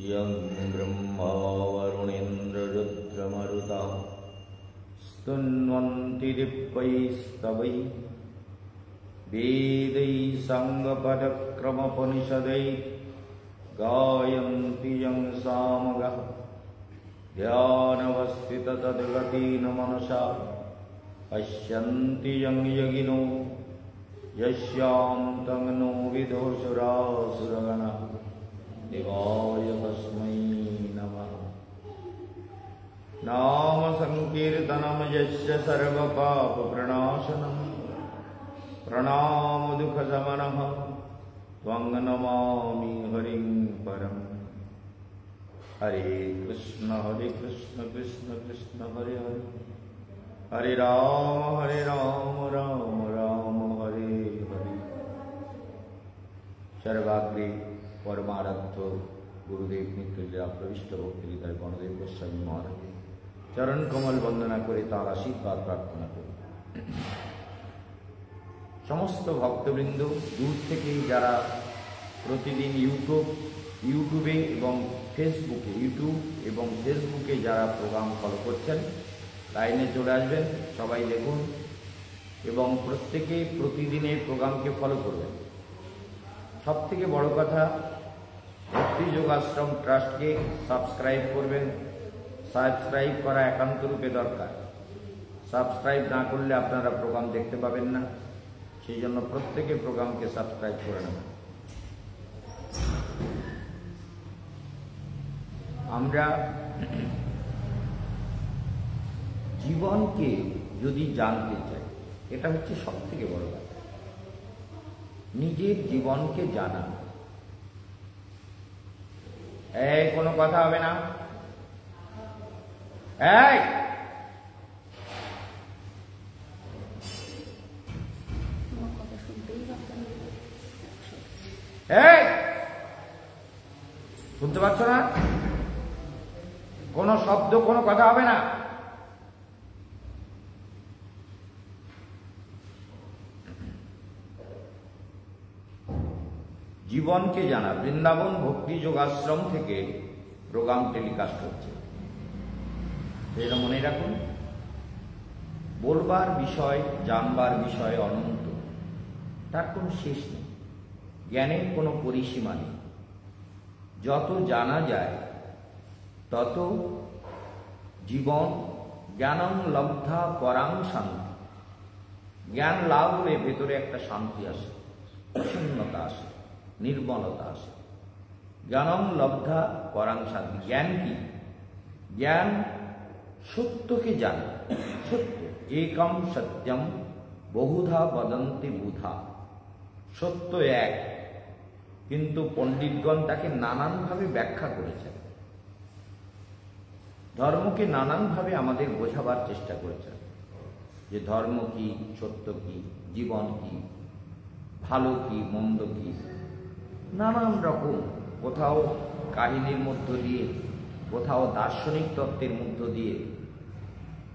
यं ब्रह्मा वरुणेन्द्ररुद्रमरुता स्तुन्वन्ति दिव्यैस्तवैः वेदैः साङ्गपदक्रमोपनिषदैः गायन्ति यं सामगाः ध्यानवस्थिततद्गतेन मनसा पश्यन्ति यं योगिनो यस्यां तं नो विदुषुरासुरगणाः देवाय तस्मै नमः। नाम संकीर्तनं यस्य सर्वपापप्रणाशनं प्रणाम दुःखशमनः त्वं नमामि हरिं परम्। हरे कृष्ण कृष्ण कृष्ण हरे हरे, हरे राम राम राम हरे हरे। सर्वाग्रे परमाराध्य गुरुदेव नित्य प्रविष्ट भक्ति हृदय गणदेव गोस्वामी महाराज चरण कमल वंदना करे तार आशीर्वाद प्रार्थना करी। समस्त भक्तबृंद दूर থেকে যারা প্রতিদিন ইউটিউবে এবং ফেসবুকে যারা প্রোগ্রাম ফলো করছেন লাইনে চলে আসবেন, সবাই দেখুন এবং প্রত্যেকে প্রতিদিনের প্রোগ্রামকে ফলো করবেন। সবথেকে বড় কথা, ভক্তি যোগাশ্রম ট্রাস্টকে সাবস্ক্রাইব করবেন। সাবস্ক্রাইব করা একান্ত রূপে দরকার। সাবস্ক্রাইব না করলে আপনারা প্রোগ্রাম দেখতে পাবেন না, সেই জন্য প্রত্যেকে প্রোগ্রামকে সাবস্ক্রাইব করে নেবেন। আমরা জীবনকে যদি জানতে চাই, এটা হচ্ছে সবথেকে বড় কথা, নিজের জীবনকে জানা। এই কোনো কথা হবে না, এই শুনতে পাচ্ছ না? কোনো শব্দ, কোনো কথা হবে না। জীবনকে জানা। বৃন্দাবন ভক্তি যোগাশ্রম থেকে প্রোগ্রাম টেলিকাস্ট হচ্ছে, এটা মনে রাখুন। বলবার বিষয়, জানবার বিষয় অনন্ত, তার কোনো শেষ নেই। জ্ঞানের কোনো পরিসীমা নেই। যত জানা যায় তত জীবন জ্ঞানং লব্ধা পরাং শান্তি। জ্ঞান লাভ হলে ভেতরে একটা শান্তি আসে, প্রসন্নতা আসে, নির্মলতা আসে। জ্ঞানং লব্ধা পরাং শান্তি। জ্ঞান কি? জ্ঞান সত্যকে জানা। সত্য একম সত্যম বহুধা বদন্তি বুধা। সত্য এক, কিন্তু পণ্ডিতগণ তাকে নানানভাবে ব্যাখ্যা করেছেন। ধর্মকে নানানভাবে আমাদের বোঝাবার চেষ্টা করেছেন, যে ধর্ম কি, সত্য কি, জীবন কি, ভালো কি, মন্দ কি, নানান রকম। কোথাও কাহিনীর মধ্য দিয়ে, কোথাও দার্শনিক তত্ত্বের মধ্য দিয়ে,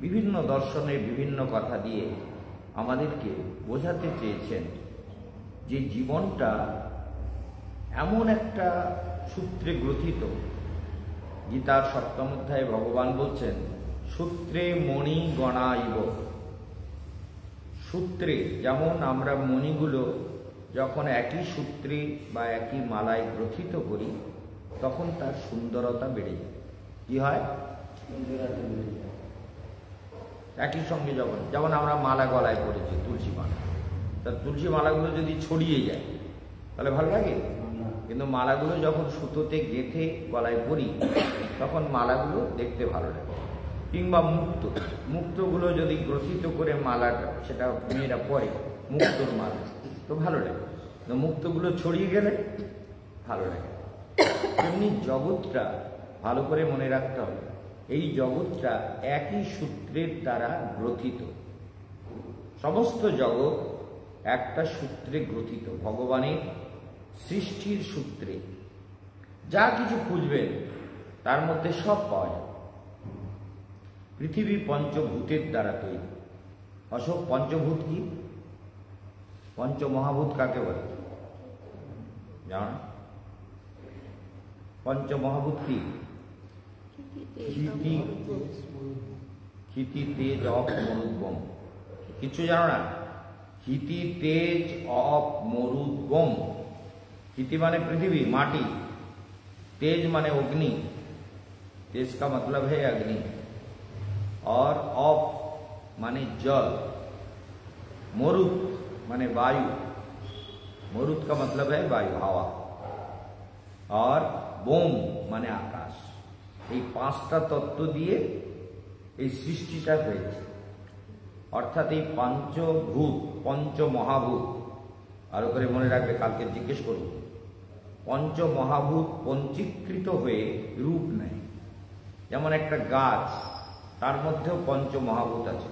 বিভিন্ন দর্শনের বিভিন্ন কথা দিয়ে আমাদেরকে বোঝাতে চেয়েছেন যে জীবনটা এমন একটা সূত্রে গ্রথিত। গীতার 7ম অধ্যায়ে ভগবান বলছেন, সূত্রে মণি গণাইব। সূত্রে যেমন আমরা মণিগুলো যখন একই সূত্রে বা একই মালায় গ্রথিত করি, তখন তার সুন্দরতা বেড়ে যায়। কি হয়? একই সঙ্গে যেমন আমরা মালা গলায় পড়েছি, তুলসী মালা, তার তুলসী মালাগুলো যদি ছড়িয়ে যায় তাহলে ভালো লাগে, কিন্তু মালাগুলো যখন সুতোতে গেঁথে গলায় পরি তখন মালাগুলো দেখতে ভালো লাগে। কিংবা মুক্তগুলো যদি গ্রথিত করে মালাটা, সেটা মেয়েরা পরে মুক্তর মালা, তো ভালো লাগে। মুক্তগুলো ছড়িয়ে গেলে ভালো লাগে। তেমনি জগৎটা ভালো করে মনে রাখতে হবে, এই জগৎটা একই সূত্রের দ্বারা গ্রথিত। সমস্ত জগৎ একটা সূত্রে গ্রথিত, ভগবানের সৃষ্টির সূত্রে। যা কিছু খুঁজবেন তার মধ্যে সব পাওয়া যায়। পৃথিবী পঞ্চভূতের দ্বারা তৈরি। অশোক, পঞ্চভূত কি? পঞ্চমহাভূত কাকে বলে জানো না? পঞ্চমহাভূত কি? ক্ষিতি তেজ অপ মরুদ্গম। কিছু জানো না? ক্ষিতি तेज ऑफ मरुद्गम। क्षिति माने पृथ्वी माटी, तेज माने अग्नि, तेज का मतलब है अग्नि, और ऑफ माने जल, मरुत माने वायु, मरुत का मतलब है वायु हवा, और बोम माने आकाश। এই পাঁচটা তত্ত্ব দিয়ে এই সৃষ্টিটা হয়েছে। অর্থাৎ এই পঞ্চভূত, পঞ্চমহাভূত, আরো করে মনে রাখবে, কালকে জিজ্ঞেস করব, পঞ্চমহাভূত পঞ্চীকৃত হয়ে রূপ নেয়। যেমন একটা গাছ, তার মধ্যেও পঞ্চমহাভূত আছে,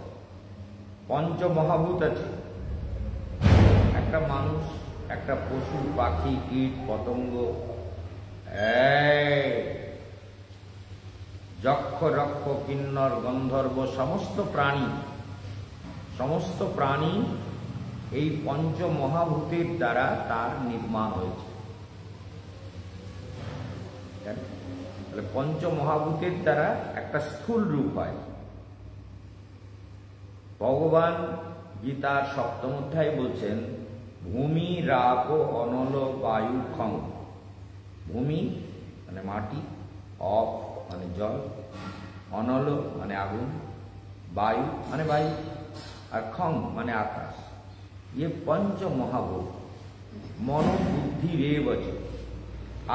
পঞ্চমহাভূত আছে। একটা মানুষ, একটা পশু, পাখি, কীট, পতঙ্গ, যক্ষ, রক্ষ, কিন্নর, গন্ধর্ব, সমস্ত প্রাণী এই পঞ্চমহাভূতের দ্বারা তার নির্মাণ হয়েছে। তাহলে পঞ্চমহাভূতের দ্বারা একটা স্থূল রূপ হয়। ভগবান গীতার 7ম অধ্যায়ে বলছেন, ভূমি রাপ অনল বায়ু খং। ভূমি মানে মাটি, অপ মানে জল, অনল মানে আগুন, বায়ু মানে বায়ু, আর খং মানে আকাশ। ये पंच महाभूत मनोबुद्धि रेव আছে।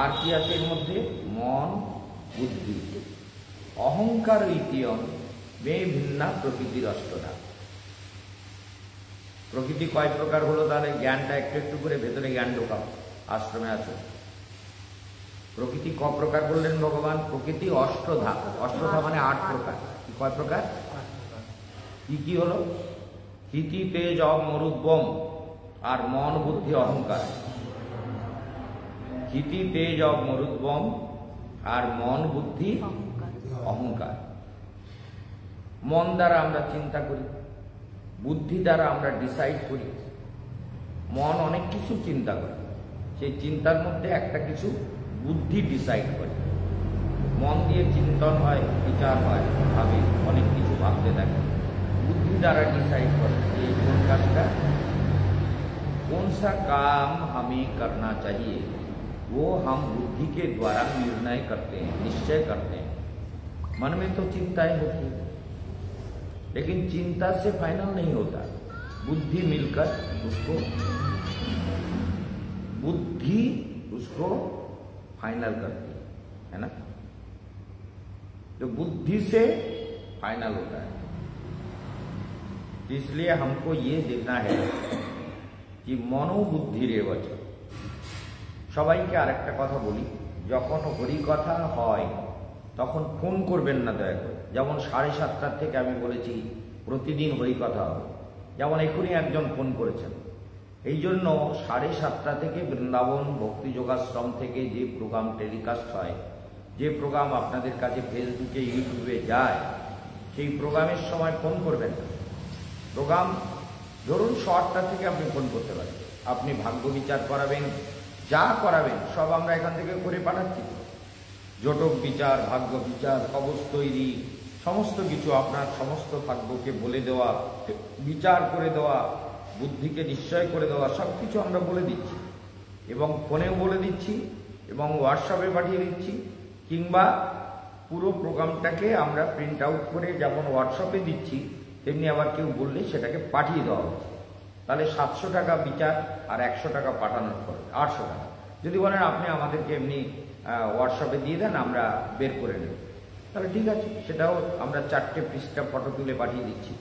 আর কি আছে এর মধ্যে? মন, বুদ্ধি, অহংকার, ইতিয়ম মে ভিন্না প্রকৃতির অষ্টধা। প্রকৃতি কয় প্রকার হলো? তাহলে জ্ঞানটা একটু একটু করে ভেতরে জ্ঞান ঢোকাও, আশ্রমে আছো। প্রকৃতি ক প্রকার বললেন ভগবান? প্রকৃতি অষ্টধা। অষ্টধা মানে 8 প্রকার। কয় প্রকার? কি কি হলো? ক্ষিতি তেজ অপ মরুদ্গম, আর মন, বুদ্ধি, অহংকার। ক্ষিতি তেজ অপ মরুদ্গম, আর মন, বুদ্ধি, অহংকার। মন দ্বারা আমরা চিন্তা করি, বুদ্ধি দ্বারা আমরা ডিসাইড করি। মন অনেক কিছু চিন্তা করে, সেই চিন্তার মধ্যে একটা কিছু বুদ্ধি ডিসাইড করে। মন দিয়ে চিন্তন হয়, বিচার হয়, ভাবে, অনেক কিছু ভাবতে থাকে। बुद्धि द्वारा डिसाइड करते हैं कौन काजटा, कौन सा काम हमें करना चाहिए, वो हम बुद्धि के द्वारा निर्णय करते हैं, निश्चय करते हैं। मन में तो चिंताएं होती है, लेकिन चिंता से फाइनल नहीं होता। बुद्धि मिलकर उसको फाइनल करती है ना। तो बुद्धि से फाइनल होता है। इसलिए हमको ये देखना है कि मनोबुद्धि रेवच। সবাইকে আরেকটা কথা বলি, যখন হরি কথা হয় তখন ফোন করবেন না দয়া করে। যেমন 7:30 থেকে আমি বলেছি প্রতিদিন হরি কথা হবে, যেমন এখনই একজন ফোন করেছেন। এই জন্য 7:30 থেকে বৃন্দাবন ভক্তি যোগাশ্রম থেকে যে প্রোগ্রাম টেলিকাস্ট হয়, যে প্রোগ্রাম আপনাদের কাছে ফেসবুকে, ইউটিউবে যায়, সেই প্রোগ্রামের সময় ফোন করবেন না। প্রোগ্রাম ধরুন 8টা থেকে আপনি ফোন করতে পারেন, আপনি ভাগ্য বিচার করাবেন, যা করাবেন সব আমরা এখান থেকে করে পাঠাচ্ছি। জটক বিচার, ভাগ্য বিচার, কবচ তৈরি, সমস্ত কিছু আপনার সমস্ত ভাগ্যকে বলে দেওয়া, বিচার করে দেওয়া, বুদ্ধিকে নিশ্চয় করে দেওয়া, সব কিছু আমরা বলে দিচ্ছি। এবং ফোনেও বলে দিচ্ছি, এবং হোয়াটসঅ্যাপে পাঠিয়ে দিচ্ছি, কিংবা পুরো প্রোগ্রামটাকে আমরা প্রিন্ট আউট করে যেমন হোয়াটসঅ্যাপে দিচ্ছি, তেমনি আবার কেউ বললে সেটাকে পাঠিয়ে দেওয়া হচ্ছে। তাহলে 700 টাকা বিচার আর 100 টাকা পাঠানোর পরে 800 টাকা। যদি বলেন আপনি আমাদেরকে এমনি হোয়াটসঅ্যাপে দিয়ে দেন, আমরা বের করে নেব, তাহলে ঠিক আছে, সেটাও আমরা 4টে পৃষ্ঠা ফটো তুলে পাঠিয়ে দিচ্ছি।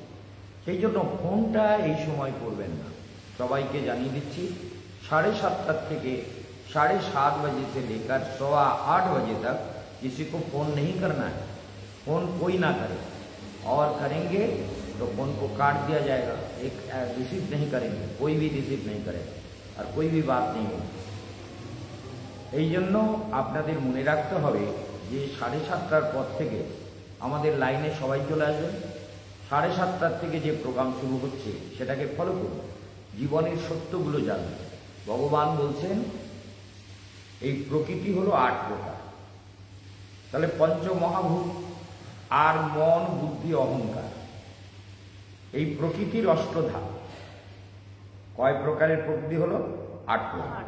সেই জন্য ফোনটা এই সময় করবেন না। সবাইকে জানিয়ে দিচ্ছি 7:30 থেকে 7:30 बजे से लेकर 8:15 बजे तक किसी को फोन नहीं करना है। फोन कोई ना करे, और करेंगे तो फोन को काट दिया जाएगा। एक रिसीव नहीं करेंगे, कोई भी रिसीव नहीं करेगा, और कोई भी बात नहीं होगी। এই জন্য আপনাদের মনে রাখতে হবে যে 7:30টার পর থেকে আমাদের লাইনে সবাই চলে আসবেন। 7:30 থেকে যে প্রোগ্রাম শুরু হচ্ছে সেটাকে ফলো করুন। জীবনের সত্যগুলো জানবে। ভগবান বলছেন এই প্রকৃতি হলো 8 প্রকার। তাহলে পঞ্চমহাভূত আর মন, বুদ্ধি, অহংকার, এই প্রকৃতির অষ্টধাপ। কয় প্রকারের প্রকৃতি হলো? 8 প্রকার।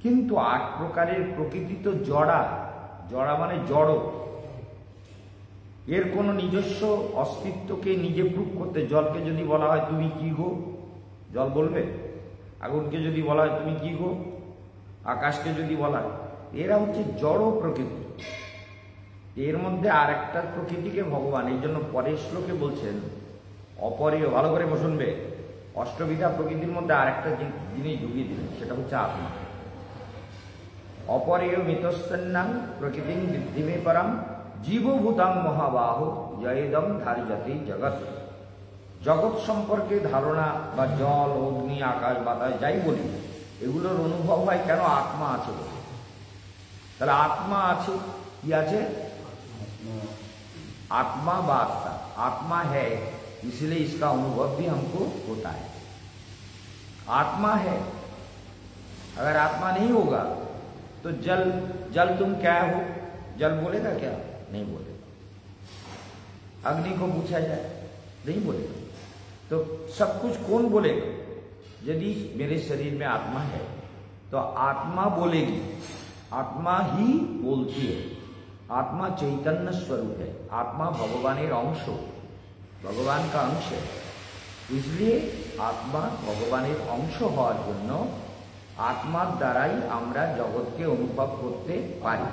কিন্তু 8 প্রকারের প্রকৃতি তো জড়া। জড়া মানে জড়। এর কোনো নিজস্ব অস্তিত্বকে নিজে প্রুভ করতে, জলকে যদি বলা হয় তুমি কি গো, জল বলবে? আগুনকে যদি বলা হয় তুমি কি গো, আকাশকে যদি বলা হয়, এরা হচ্ছে জড় প্রকৃতি। এর মধ্যে আর একটা প্রকৃতিকে ভগবান এই জন্য পরের শ্লোকে বলছেন অপরেয়, ভালো করে শুনবে, অষ্টবিধা প্রকৃতির মধ্যে আর একটা জিনিস ঢুকিয়ে দিলেন, সেটা হচ্ছে আত্মা। অপরেয় মিতস্তন্যাং প্রকৃতিং বৃদ্ধিমে পরাম জীবভূতাং মহাবাহ জয়েদম ধার্যতে জগৎ। জগৎ সম্পর্কে ধারণা বা জল, অগ্নি, আকাশ, বাতাস যাই বলি, এগুলোর অনুভব হয় কেন? আত্মা আছে বলে। তাহলে আত্মা আছে, কি আছে? आत्मा व आत्मा, आत्मा है इसलिए इसका अनुभव भी हमको होता है। आत्मा है, अगर आत्मा नहीं होगा तो जल, जल तुम क्या हो, जल बोलेगा क्या? नहीं बोलेगा। अग्नि को पूछा जाए, नहीं बोलेगा। तो सब कुछ कौन बोलेगा? यदि मेरे शरीर में आत्मा है तो आत्मा बोलेगी, आत्मा ही बोलती है। आत्मा चैतन्य स्वरूप है, आत्मा भगवानेर अंश, भगवान का अंश है। इसलिए आत्मा भगवानेर अंश हওয়ার জন্য आत्मार द्वाराई आमरा जगत के अनुभव करते पारी।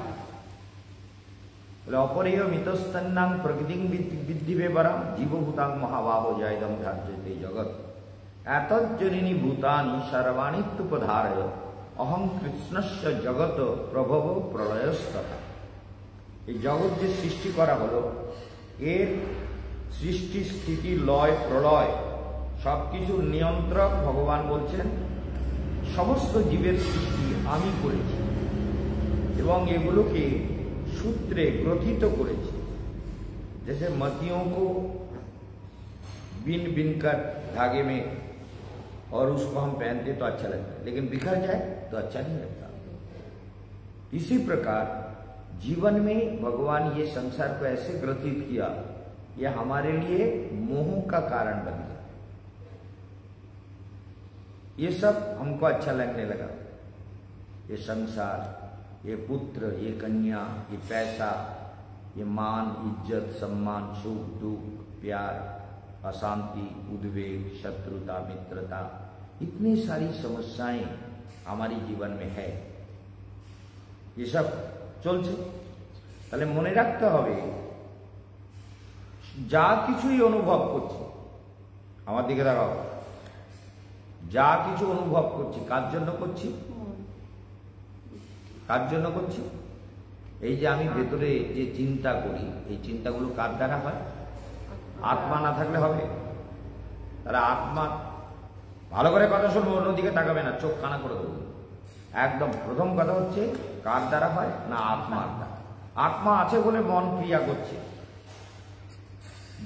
अपरेय मितस्तन्नां प्रकृतिं विद्धिबेवरं जीवभूतां महाबाहो जयदं ধার্যতে जगत। एतज्जनिनी भूतानि सर्वाणीत्युपधारय अहं कृष्णस्य जगत प्रभव प्रलयस्तथा। এই জগৎ যে সৃষ্টি করা হলো, এর সৃষ্টি, স্থিতি, লয়, প্রলয় সবকিছুর নিয়ন্ত্রক ভগবান বলছেন সমস্ত জীবের সৃষ্টি আমি করেছি এবং এগুলোকে सूत्रे ग्रथित करेছি। जैसे मतियों को बिन बिन कर धागे में, और उसको हम पहनते तो अच्छा लगता है, लेकिन बिखर जाए तो अच्छा नहीं लगता। इसी प्रकार जीवन में भगवान ये संसार को ऐसे ग्रथित किया, ये हमारे लिए मोह का कारण बन गया। ये सब हमको अच्छा लगने लगा, ये संसार, ये पुत्र, ये कन्या, ये पैसा, ये मान, इज्जत, सम्मान, सुख, दुख, प्यार, अशांति, उद्वेग, शत्रुता, मित्रता, इतनी सारी समस्याएं हमारी जीवन में है। ये सब চলছে। তাহলে মনে রাখতে হবে, যা কিছুই অনুভব করছি, আমার দিকে তাকাও, যা কিছু অনুভব করছি কার জন্য করছি? কার জন্য করছি? এই যে আমি ভেতরে যে চিন্তা করি, এই চিন্তাগুলো কার দ্বারা হয়? আত্মা না থাকলে হবে? তাহলে আত্মা, ভালো করে কথা শুনবো, অন্যদিকে তাকাবে না, চোখ কানা করে দেবো একদম। প্রথম কথা হচ্ছে কার দ্বারা হয় না? আত্মার দ্বারা। আত্মা আছে বলে মন ক্রিয়া করছে।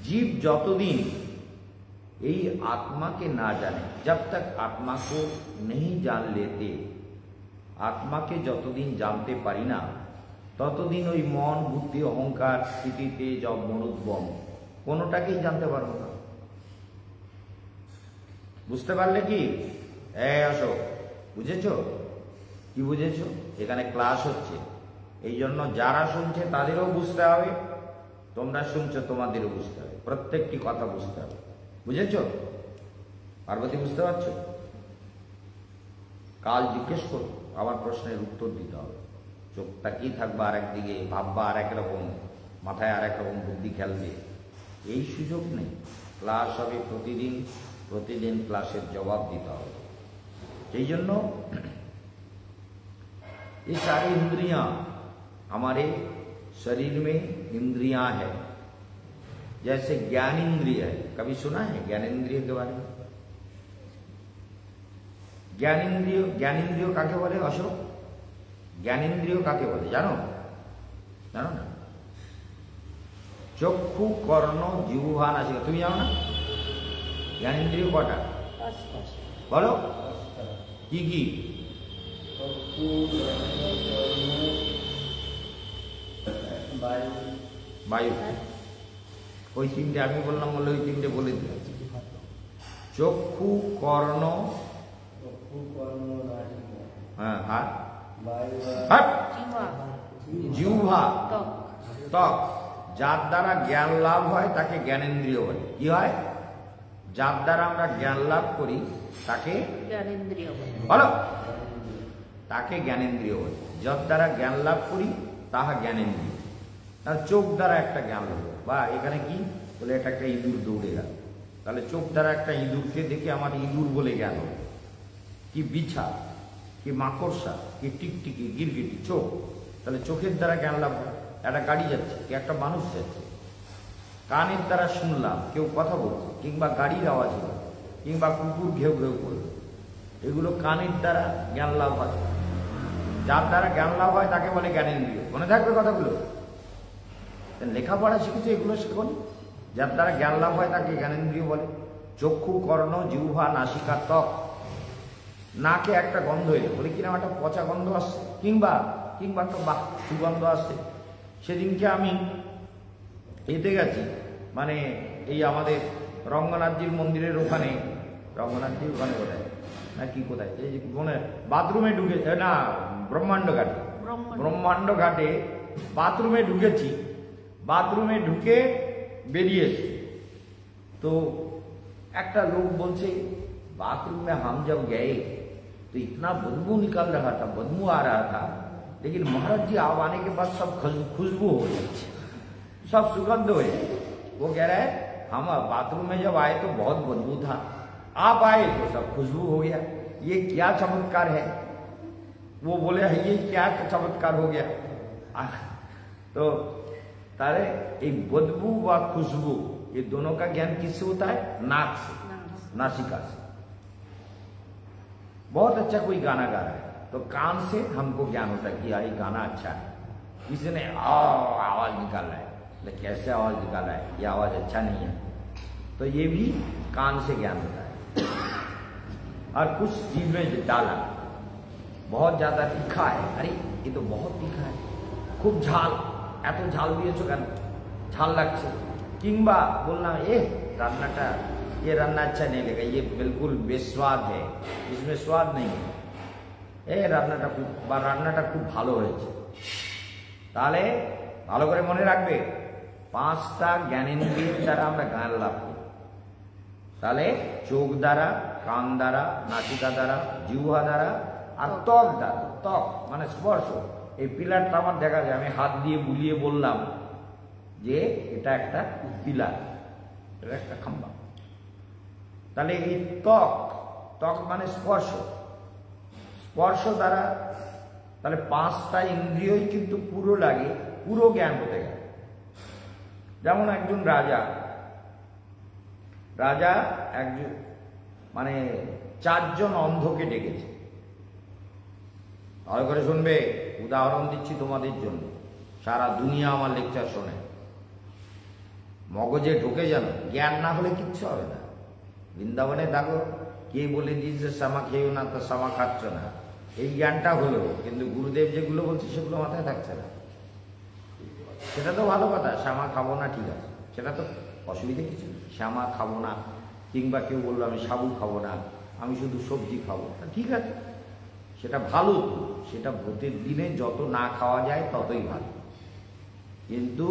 जीव যতদিন এই আত্মাকে না জানে, जब तक आत्मा को नहीं जान लेते, आत्माके যতদিন জানতে পারি না, ততদিন ওই মন, বুদ্ধি, অহংকার, স্থিতি, তেজ, মনোদ্বম কোনোটাকেই জানতে পারবো না। বুঝতে পারলে কি? আসো, বুঝেছো? কি বুঝেছো? এখানে ক্লাস হচ্ছে, এই জন্য যারা শুনছে তাদেরও বুঝতে হবে, তোমরা শুনছো তোমাদেরও বুঝতে হবে, প্রত্যেকটি কথা বুঝতে হবে। বুঝেছো? পার্বতী বুঝতে পারছো? কাল জিজ্ঞেস করো, আমার প্রশ্নের উত্তর দিতে হবে। চোখ তাকিয়ে থাকবা আর একদিকে, ভাববা আর এক রকম, মাথায় আর এক রকম বুদ্ধি খেলবে, এই সুযোগ নেই। ক্লাস হবে প্রতিদিন, প্রতিদিন ক্লাসের জবাব দিতে হবে। সেই জন্য ये सारी इंद्रियां हमारे शरीर में इंद्रियां है। जैसे ज्ञान इंद्रिय है, कभी सुना है ज्ञान इंद्रिय के बारे में? ज्ञान इंद्रिय काके बोले अशोक? ज्ञान इंद्रिय काके बोले जानो? जानो ना? चक्षु, कर्ण, जिह्वा, नासिका, तुम जानो ना? ज्ञान इंद्रिय कटा? বলো কি কি? বায়ু। ওই তিনটে আমি বললাম বলে ওই তিনটে বলে দিলাম। চক্ষু, কর্ণ, হ্যাঁ, আর জিহ্বা, ত্বক। যার দ্বারা জ্ঞান লাভ হয় তাকে জ্ঞানেন্দ্রিয় বলে। কি হয়? যার দ্বারা আমরা জ্ঞান লাভ করি তাকে জ্ঞানেন্দ্রিয় বলো, তাকে জ্ঞানেন্দ্রিয় বলে। যার দ্বারা জ্ঞান লাভ করি তাহা জ্ঞানেন্দ্রিয়। আর চোখ দ্বারা একটা জ্ঞান লাভ, বা এখানে কি বলে, এটা একটা ইঁদুর দৌড়ে গেল, তাহলে চোখ দ্বারা একটা ইঁদুরকে দেখে আমার ইঁদুর বলে জ্ঞান হলো। কি বিছা, কি মাকড়সা, কি টিকটিকি, গিরগিটি, চোখ। তাহলে চোখের দ্বারা জ্ঞান লাভ হয়। একটা গাড়ি যাচ্ছে, কি একটা মানুষ যাচ্ছে, কানের দ্বারা শুনলাম কেউ কথা বলছে, কিংবা গাড়ির আওয়াজ হলো, কিংবা কুকুর ঘেউ ঘেউ করলো, এগুলো কানের দ্বারা জ্ঞান লাভ হয়। যার দ্বারা জ্ঞান লাভ হয় তাকে বলে জ্ঞানেন্দ্রিয়। মনে থাকবে কথাগুলো? লেখাপড়া শিখেছে, এগুলো শিখুন। যার দ্বারা জ্ঞান লাভ হয় তাকে জ্ঞানেন্দ্রিয় বলে। চক্ষু, কর্ণ, জিহ্বা, নাসিকা, ত্বক। নাকে একটা গন্ধ এলো, বলে কিনা একটা পচা গন্ধ আসছে, কিংবা একটা বাহ সুগন্ধ আসছে। সেদিনকে আমি এতে গেছি, মানে এই আমাদের রঙ্গনাথজির মন্দিরের ওখানে, রঙ্গনাথজির ওখানে কোথায় না কি কোথায়, এই যে মনে বাথরুমে ঢুকে, না ব্রহ্মাণ্ড ঘাটে, ব্রহ্মাণ্ড ঘাটে বাথরুমে ঢুকেছি। বাথরুমে ঢুকে বেরিয়েছি তো একটা लोग बोलছে बाथरूम में हम जब गए तो इतना बदबू निकल रहा था, बदबू आ रहा था, लेकिन महाराज जी आप आने के बाद सब खुशबू हो गई, सब सुगंध हो गई। वो कह रहा है हम बाथरूम में जब आए तो बहुत बदबू था, आप आए तो सब खुशबू हो गया, ये क्या चमत्कार है? वो बोले ये क्या चमत्कार हो गया? तो तारे एक बदबू व खुशबू, ये दोनों का ज्ञान किससे होता है? नाक से, नासिका से। बहुत अच्छा कोई गाना गा रहा है तो कान से हमको ज्ञान होता है कि ये गाना अच्छा है। किसी ने आवाज निकाला है, लेकिन कैसे आवाज निकाला है, ये आवाज अच्छा नहीं है, तो ये भी कान से ज्ञान होता है। और कुछ जीभ में डाला, बहुत ज्यादा तीखा है, अरे ये तो बहुत तीखा है, खूब झाल, এত ঝাল দিয়েছো কেন, ঝাল লাগছে। কিংবা বললাম রান্নাটা, ये रान्ना अच्छा नहीं लगा, ये बिल्कुल बेस्वाद है, इसमें स्वाद नहीं है, রান্নাটা খুব ভালো হয়েছে। তাহলে ভালো করে মনে রাখবে, পাঁচটা জ্ঞানেন্দ্রিয়ের দ্বারা আমরা জ্ঞান লাভ করি। তাহলে চোখ দ্বারা, কান দ্বারা, নাসিকা দ্বারা, জিহ্বা দ্বারা, আর ত্বক দ্বারা। ত্বক মানে স্পর্শ। এই পিলারটা আমার দেখা যায়, আমি হাত দিয়ে বুলিয়ে বললাম যে এটা একটা পিলার, এটা একটা খাম্বা। তাহলে এই ত্বক মানে স্পর্শ, স্পর্শ দ্বারা তাহলে পাঁচটা ইন্দ্রিয়ই কিন্তু পুরো লাগে, পুরো জ্ঞান হতে গেলে। যেমন একজন রাজা একজন মানে চারজন অন্ধকে ডেকেছে। ভালো করে শুনবে, উদাহরণ দিচ্ছি তোমাদের জন্য, সারা দুনিয়া আমার লেকচার শোনে, মগজে ঢোকে যেন, জ্ঞান না হলে কিচ্ছু হবে না। বৃন্দাবনে দেখো কে বলে দিয়েছে শ্যামা খেয়েও না, তো শ্যামা খাচ্ছ না, এই জ্ঞানটা হলো, কিন্তু গুরুদেব যেগুলো বলছে সেগুলো মাথায় থাকছে না। সেটা তো ভালো কথা, শ্যামা খাবো না, ঠিক আছে, সেটা তো অসুবিধা কিছু নেই। শ্যামা খাবো না, কিংবা কেউ বললো আমি সাবু খাবো না, আমি শুধু সবজি খাবো, ঠিক আছে, সেটা ভালো তো, সেটা ভোটের দিনে যত না খাওয়া যায় ততই ভালো। কিন্তু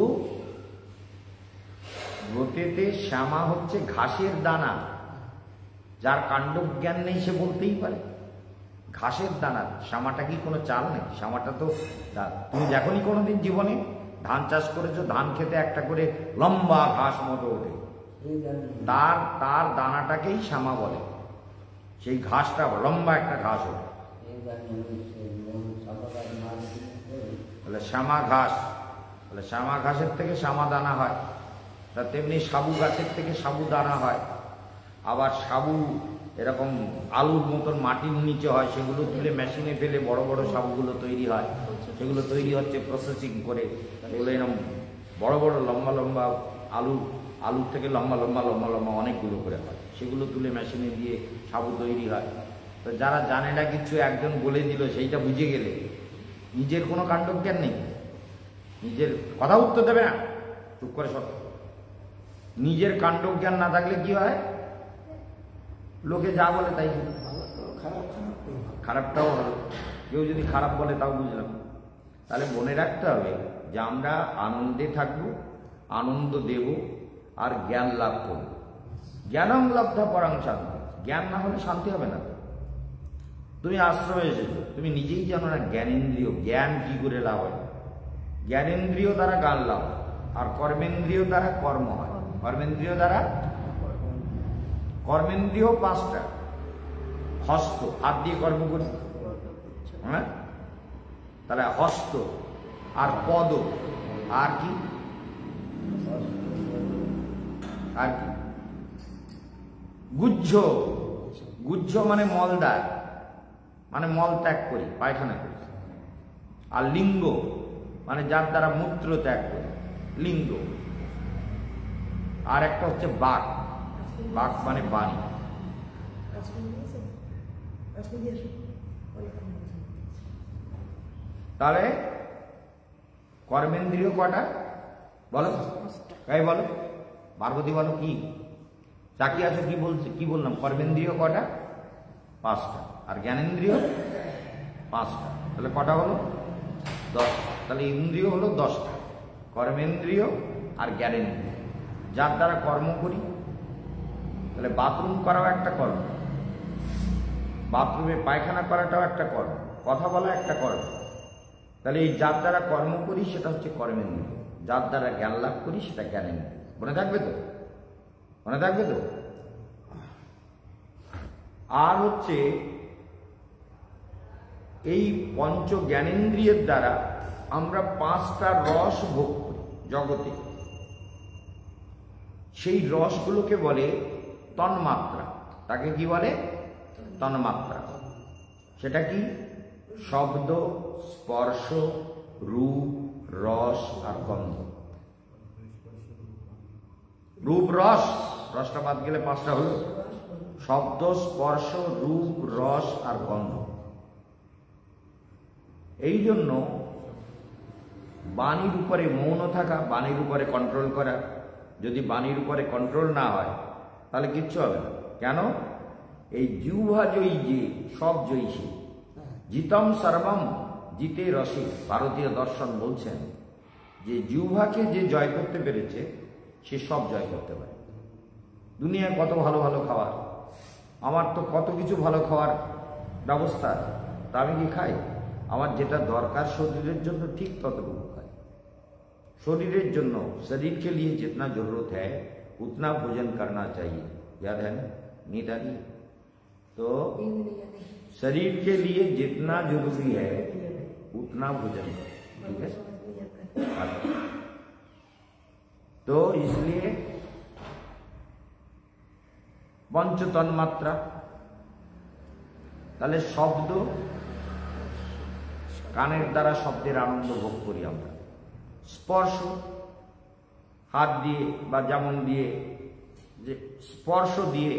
ভোটেতে শ্যামা হচ্ছে ঘাসের দানা, যার কাণ্ড জ্ঞান নেই সে বলতেই পারে ঘাসের দানা। শ্যামাটা কি কোনো চাল নেই? শ্যামাটা তো, তুমি দেখোনি কোনোদিন জীবনে ধান চাষ করেছো, ধান খেতে একটা করে লম্বা ঘাস মতো ওঠে, তার দানাটাকেই শ্যামা বলে, সেই ঘাসটা লম্বা একটা ঘাস ওঠে, বলে শ্যামা ঘাস। বলে শ্যামা ঘাসের থেকে শ্যামা দানা হয়, তা তেমনি সাবু গাছের থেকে সাবু দানা হয়। আবার সাবু এরকম আলুর মতন মাটির নিচে হয়, সেগুলো তুলে মেশিনে ফেলে বড় বড় সাবুগুলো তৈরি হয়, সেগুলো তৈরি হচ্ছে প্রসেসিং করে, এগুলো এরকম বড় বড় লম্বা লম্বা আলুর থেকে লম্বা লম্বা লম্বা লম্বা অনেকগুলো করে হয়, সেগুলো তুলে মেশিনে দিয়ে সাবু তৈরি হয়। তো যারা জানে না কিছু, একজন বলে দিল, সেইটা বুঝে গেলে নিজের কোনো কাণ্ডজ্ঞান নেই, নিজের কথা উত্তর দেবে না, চুপ করে সব। নিজের কাণ্ডজ্ঞান না থাকলে কি হয়, লোকে যা বলে তাই খারাপটাও হলো। কেউ যদি খারাপ বলে তাও বুঝলাম। তাহলে মনে রাখতে হবে যে আমরা আনন্দে থাকবো, আনন্দ দেব, আর জ্ঞান লাভ করব। জ্ঞানং লব্ধা পরাং শান্তি। জ্ঞান না হলে শান্তি হবে না। তুমি আশ্রমে এসেছো, তুমি নিজেই জানো না জ্ঞানেন্দ্রিয়, জ্ঞান কি করে লাভ হয়। জ্ঞানেন্দ্রিয় দ্বারা জ্ঞান লাভ হয়, আর কর্মেন্দ্রিয় দ্বারা কর্ম হয়। কর্মেন্দ্রিয় দ্বারা, কর্মেন্দ্রিয় 5টা। হস্ত, হাত দিয়ে কর্ম করি, হ্যাঁ, তাহলে হস্ত, আর পদ, আর কি, আর কি, গুহ্য। গুহ্য মানে মলদার, মানে মল ত্যাগ করি, পায়খানা করি। আর লিঙ্গ মানে যার দ্বারা মূত্র ত্যাগ করি, লিঙ্গ। আর একটা হচ্ছে বাক। বাক মানে বাণী। তাহলে কর্মেন্দ্রিয় কটা বলো, তাই বলো, পার্বতী বলো, কি চাকি আছো, কি বলছে, কি বললাম, কর্মেন্দ্রিয় কটা, 5টা, আর জ্ঞানেন্দ্রিয় 5টা। তাহলে কটা হলো, 10টা। তাহলে ইন্দ্রিয় হলো 10টা, কর্মেন্দ্রিয় আর জ্ঞানেন্দ্রিয়, যার দ্বারা কর্ম করি। তাহলে বাথরুম করাও একটা কর্ম, বাথরুমে পায়খানা করাটাও একটা কর্ম, কথা বলা একটা কর্ম। তাহলে এই যার দ্বারা কর্ম করি সেটা হচ্ছে কর্মেন্দ্রিয়, যার দ্বারা জ্ঞান লাভ করি সেটা জ্ঞানেন্দ্রিয়। মনে থাকবে তো, মনে থাকবে তো। আর হচ্ছে এই পঞ্চ জ্ঞানেন্দ্রিয়ের দ্বারা আমরা 5টা রস ভোগ করি জগতে। সেই রসগুলোকে বলে তন্মাত্রা। তাকে কি বলে, তন্মাত্রা। সেটা কি, শব্দ, স্পর্শ, রূপ, রস আর গন্ধ। রূপ, রস, রসটা বাদ গেলে 5টা হলো, শব্দ, স্পর্শ, রূপ, রস আর গন্ধ। এই জন্য বাণীর উপরে মৌন থাকা, বাণীর উপরে কন্ট্রোল করা। যদি বাণীর উপরে কন্ট্রোল না হয় তাহলে কিচ্ছু হবে না। কেন, এই জিহ্বা জয়ী, যে সব জয়ী সে, জিতম সর্বম জিতে রসে। ভারতীয় দর্শন বলছেন যে জিহ্বাকে যে জয় করতে পেরেছে সে সব জয় করতে পারে। দুনিয়ায় কত ভালো ভালো খাবার, আমার তো কত কিছু ভালো খাওয়ার ব্যবস্থা আছে, তা আমি কি খাই? আমার যেটা দরকার শরীরের জন্য ঠিক ততটুকু খাই। শরীরের জন্য, शरीर के लिए जितना जरूरत है उतना भोजन करना चाहिए। याद है ना, नींद आ रही है? तो शरीर के लिए जितना जरूरी है उतना भोजन करो, ठीक है। तो इसलिए पंच तन्मात्रा। তাহলে শব্দ, কানের দ্বারা শব্দের আনন্দ ভোগ করি আমরা। স্পর্শ, হাত দিয়ে বা যেমন দিয়ে, যে স্পর্শ দিয়ে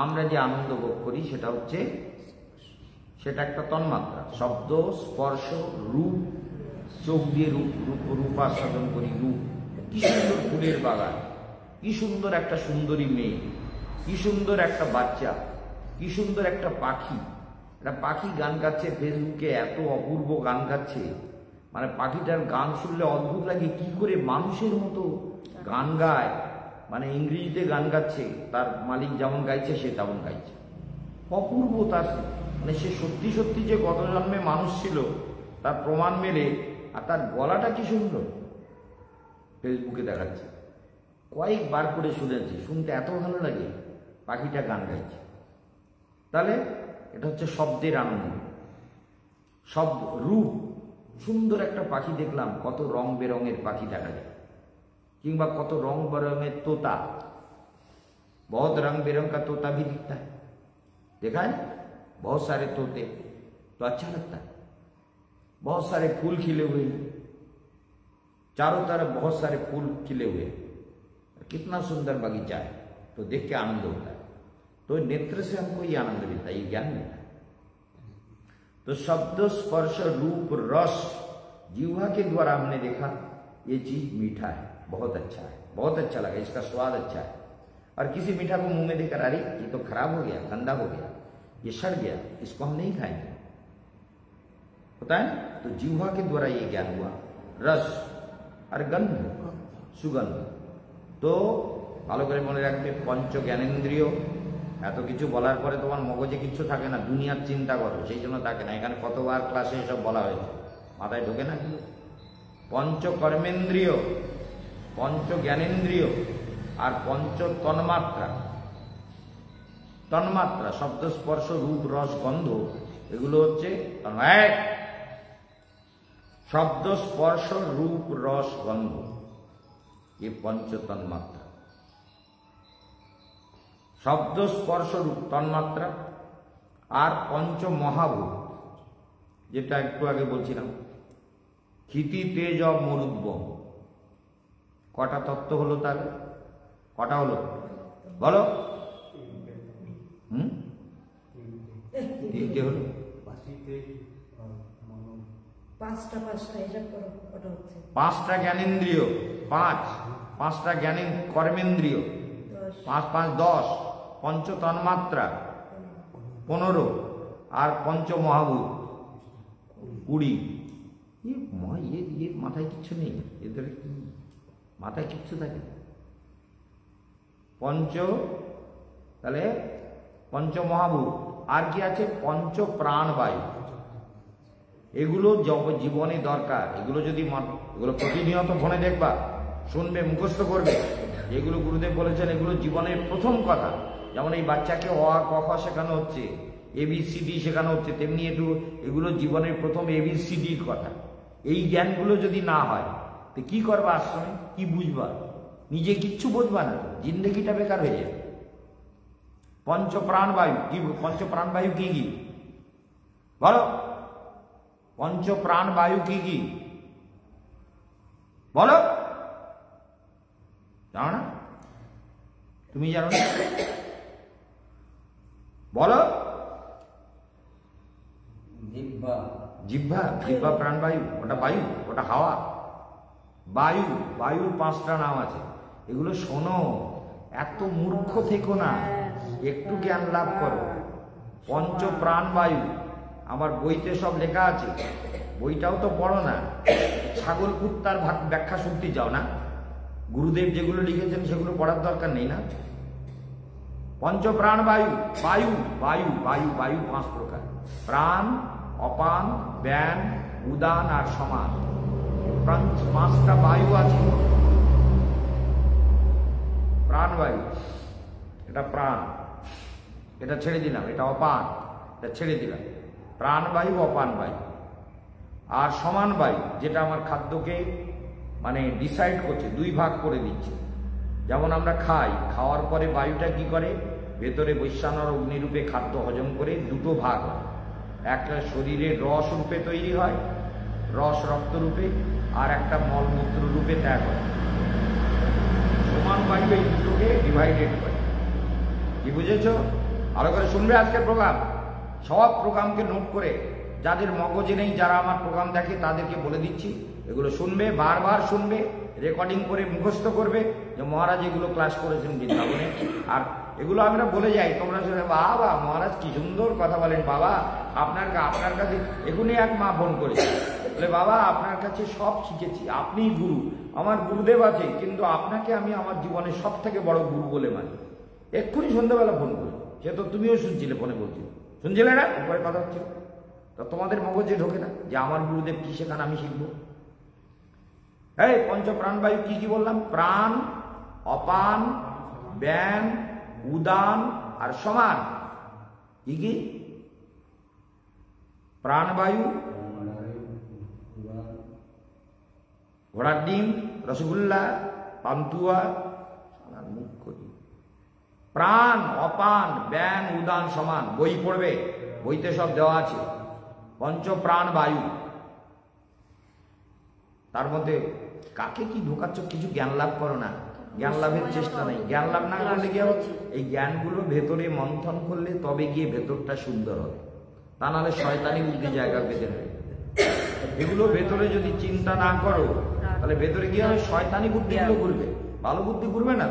আমরা যে আনন্দ ভোগ করি সেটা হচ্ছে, সেটা একটা তন্মাত্রা। শব্দ, স্পর্শ, রূপ, চোখ দিয়ে রূপ, রূপ আস্বাদন করি। রূপ, কি সুন্দর ফুলের বাগান, কি সুন্দর একটা সুন্দরী মেয়ে, কি সুন্দর একটা বাচ্চা, কি সুন্দর একটা পাখি। একটা পাখি গান গাচ্ছে ফেসবুকে, এত অপূর্ব গান গাচ্ছে, মানে পাখিটার গান শুনলে অদ্ভুত লাগে, কি করে মানুষের মতো গান গায়, মানে ইংরেজিতে গান গাচ্ছে, তার মালিক যেমন গাইছে সে তেমন গাইছে, অপূর্ব। তার মানে সে সত্যি সত্যি যে গত জন্মে মানুষ ছিল তার প্রমাণ মেলে। আর তার গলাটা কি সুন্দর, ফেসবুকে দেখাচ্ছে, কয়েকবার করে শুনেছি, শুনতে এত ভালো লাগে, পাখিটা গান গাইছে। তাহলে এটা হচ্ছে শব্দের আনন্দ। শব্দ, রূপ, সুন্দর একটা পাখি দেখলাম, কত রং বেরঙের পাখি দেখা যায়, কিংবা কত रंग बेरंगे तोता, बहुत रंग बेरंग का तोता भी दिखता है, देखा है, बहुत सारे तोते, तो अच्छा लगता है। बहुत सारे फूल खिले हुए हैं, चारों तरफ बहुत सारे फूल खिले हुए हैं, कितना सुंदर बगीचा है, तो देख के आनंद होता है। तो नेत्र से हमको ये आनंद मिलता है, ये ज्ञान मिलता है। तो शब्द स्पर्श रूप रस जीवा के द्वारा हमने देखा ये चीज मीठा है, बहुत अच्छा है, बहुत अच्छा लगा, इसका स्वाद अच्छा है। और किसी मीठा को मुंह में देकर अरे ये तो खराब हो गया, गंदा हो गया, ये सड़ गया, इसको हम नहीं खाएंगे, होता है। तो जीवा के द्वारा ये ज्ञान हुआ। रस और गंध, सुगंध। तो ভালো করে মনে রাখবে, পঞ্চ জ্ঞানেন্দ্রিয়। এত কিছু বলার পরে তোমার মগজে কিছু থাকে না, দুনিয়ার চিন্তা করো, সেই জন্য থাকে না। এখানে কতবার ক্লাসে এসব বলা হয়েছে, মাথায় ঢোকে না। পঞ্চ কর্মেন্দ্রিয়, পঞ্চ জ্ঞানেন্দ্রিয় আর পঞ্চ তন্মাত্রা। তন্মাত্রা শব্দ স্পর্শ রূপ রস গন্ধ, এগুলো হচ্ছে এক শব্দ স্পর্শ রূপ রস গন্ধ, ये पंच तन्मात्रा। शब्द स्पर्श रूप तन्मात्रा और पंच महाभूत, যেটা একটু আগে বলছিলাম, ক্ষিতি তেজ অব মরুদ্গম। কটা তত্ত্ব হলো তার? কটা হলো বলো? তিনটে হলো। পাঁচটা জ্ঞানেন্দ্রিয়, পাঁচটা জ্ঞানী কর্মেন্দ্রিয়, 5 5 10, পঞ্চ তন্মাত্রা 15 আর পঞ্চ মহাভূত 20। ये মাথায় কিচ্ছু নেই এদের, মাথায় কিচ্ছু থাকে। পঞ্চ, তাহলে পঞ্চ মহাভূত। আর কি আছে? পঞ্চ প্রাণবায়ু। এগুলো জীবনে দরকার। এগুলো যদি এগুলো প্রতিনিয়ত ফোনে দেখবা, শুনবে, মুখস্থ করবে। এগুলো গুরুদেব বলেছেন এগুলো জীবনের প্রথম কথা। যেমন এই বাচ্চাকে অ আ ক খ শেখানো হচ্ছে, ABCD শেখানো হচ্ছে, তেমনি একটু এগুলো জীবনের প্রথম ABCDর কথা। এই জ্ঞানগুলো যদি না হয় তো কি করবা আশ্রমে? কি বুঝবা? নিজে কিচ্ছু বুঝবা না, জিন্দগিটা বেকার হয়ে যাবে। পঞ্চ প্রাণবায়ু কি? পঞ্চ প্রাণবায়ু কি কি বলো? পঞ্চ প্রাণবায়ু কি কি বলো? জানো না? তুমি জানো না? বলো। জিহ্বা, জিহ্বা, জিহ্বা প্রাণবায়ু। ওটা বায়ু, ওটা হাওয়া। বায়ু, বায়ুর 5টা নাম আছে। এগুলো শোনো, এত মূর্খ থেকো না, একটু জ্ঞান লাভ করো। পঞ্চ প্রাণবায়ু আমার বইতে সব লেখা আছে, বইটাও তো পড়ো না। ছাগল কুত্তার ব্যাখ্যা শুনতে যাও না? গুরুদেব যেগুলো লিখেছেন সেগুলো পড়ার দরকার নেই না? পঞ্চ প্রাণবায়ু, বায়ু বায়ু বায়ু বায়ু 5 প্রকার। প্রাণ, অপান, ব্যান, উদান আর সমান। 5টা বায়ু আছে। প্রাণবায়ু, এটা প্রাণ, এটা ছেড়ে দিলাম। এটা অপান, এটা ছেড়ে দিলাম। প্রাণবায়ু, অপান বায়ু। আর সমান বায়ু, যেটা আমার খাদ্যকে মানে ডিসাইড করছে, 2 ভাগ করে দিচ্ছে। যেমন আমরা খাই, খাওয়ার পরে বায়ুটা কি করে? ভেতরে বৈশ্বানর অগ্নিরূপে খাদ্য হজম করে 2টো ভাগ হয়। একটা শরীরের রস রূপে তৈরি হয়, রস রক্ত রূপে, আর একটা মলমূত্র রূপে ত্যাগ হয়। সমান বায়ু এই দুটোকে ডিভাইডেড করে। কি বুঝেছ? ভালো করে শুনবে আজকের প্রোগ্রাম। সব প্রোগ্রামকে নোট করে, যাদের মগজে নেই, যারা আমার প্রোগ্রাম দেখে তাদেরকে বলে দিচ্ছি, এগুলো শুনবে, বারবার শুনবে, রেকর্ডিং করে মুখস্থ করবে যে মহারাজ এগুলো ক্লাস করেছেন বৃন্দাবনে। আর এগুলো আমরা বলে যাই, তোমরা শুনে বাবা মহারাজ কি সুন্দর কথা বলেন, বাবা আপনার কাছে। এখনই এক মা ফোন করেছে, বলে বাবা আপনার কাছে সব শিখেছি, আপনিই গুরু, আমার গুরুদেব আছে, কিন্তু আপনাকে আমি আমার জীবনের সব থেকে বড় গুরু বলে মানি। এক্ষুনি সন্ধ্যাবেলা ফোন করি, সে তো তুমিও শুনছিলে, ফোনে বলছিলে, শুনছিলে না? উপরে কথা হচ্ছে, তা তোমাদের মগজে ঢোকে না যে আমার গুরুদেব কি শেখান আমি শিখবো? এই পঞ্চ প্রাণবায়ু কি কি বললাম? প্রাণ, অপান, ব্যান, উদান আর সমান। কি কি? প্রাণবায়ু, ঘোড়ার ডিম, রসগোল্লা, পান্তুয়া, মুখ করি। প্রাণ, অপান, ব্যান, উদান, সমান। বই পড়বে, বইতে সব দেওয়া আছে। পঞ্চ প্রাণ বায়ু, তার মধ্যে কাকে কি ঢোকাচ্ছ? কিছু জ্ঞান লাভ করো না। জ্ঞান লাভের চেষ্টা নেই। জ্ঞান লাভ না করলে কি হবে? এই জ্ঞানগুলো ভেতরে মন্থন করলে তবে গিয়ে ভেতরটা সুন্দর হবে, তা নাহলে শয়তানি বুদ্ধি জায়গা পেতে নেবে। এগুলো ভেতরে যদি চিন্তা না করো তাহলে ভেতরে গিয়ে হবে শয়তানি বুদ্ধিগুলো ঘুরবে, ভালো বুদ্ধি ঘুরবে না।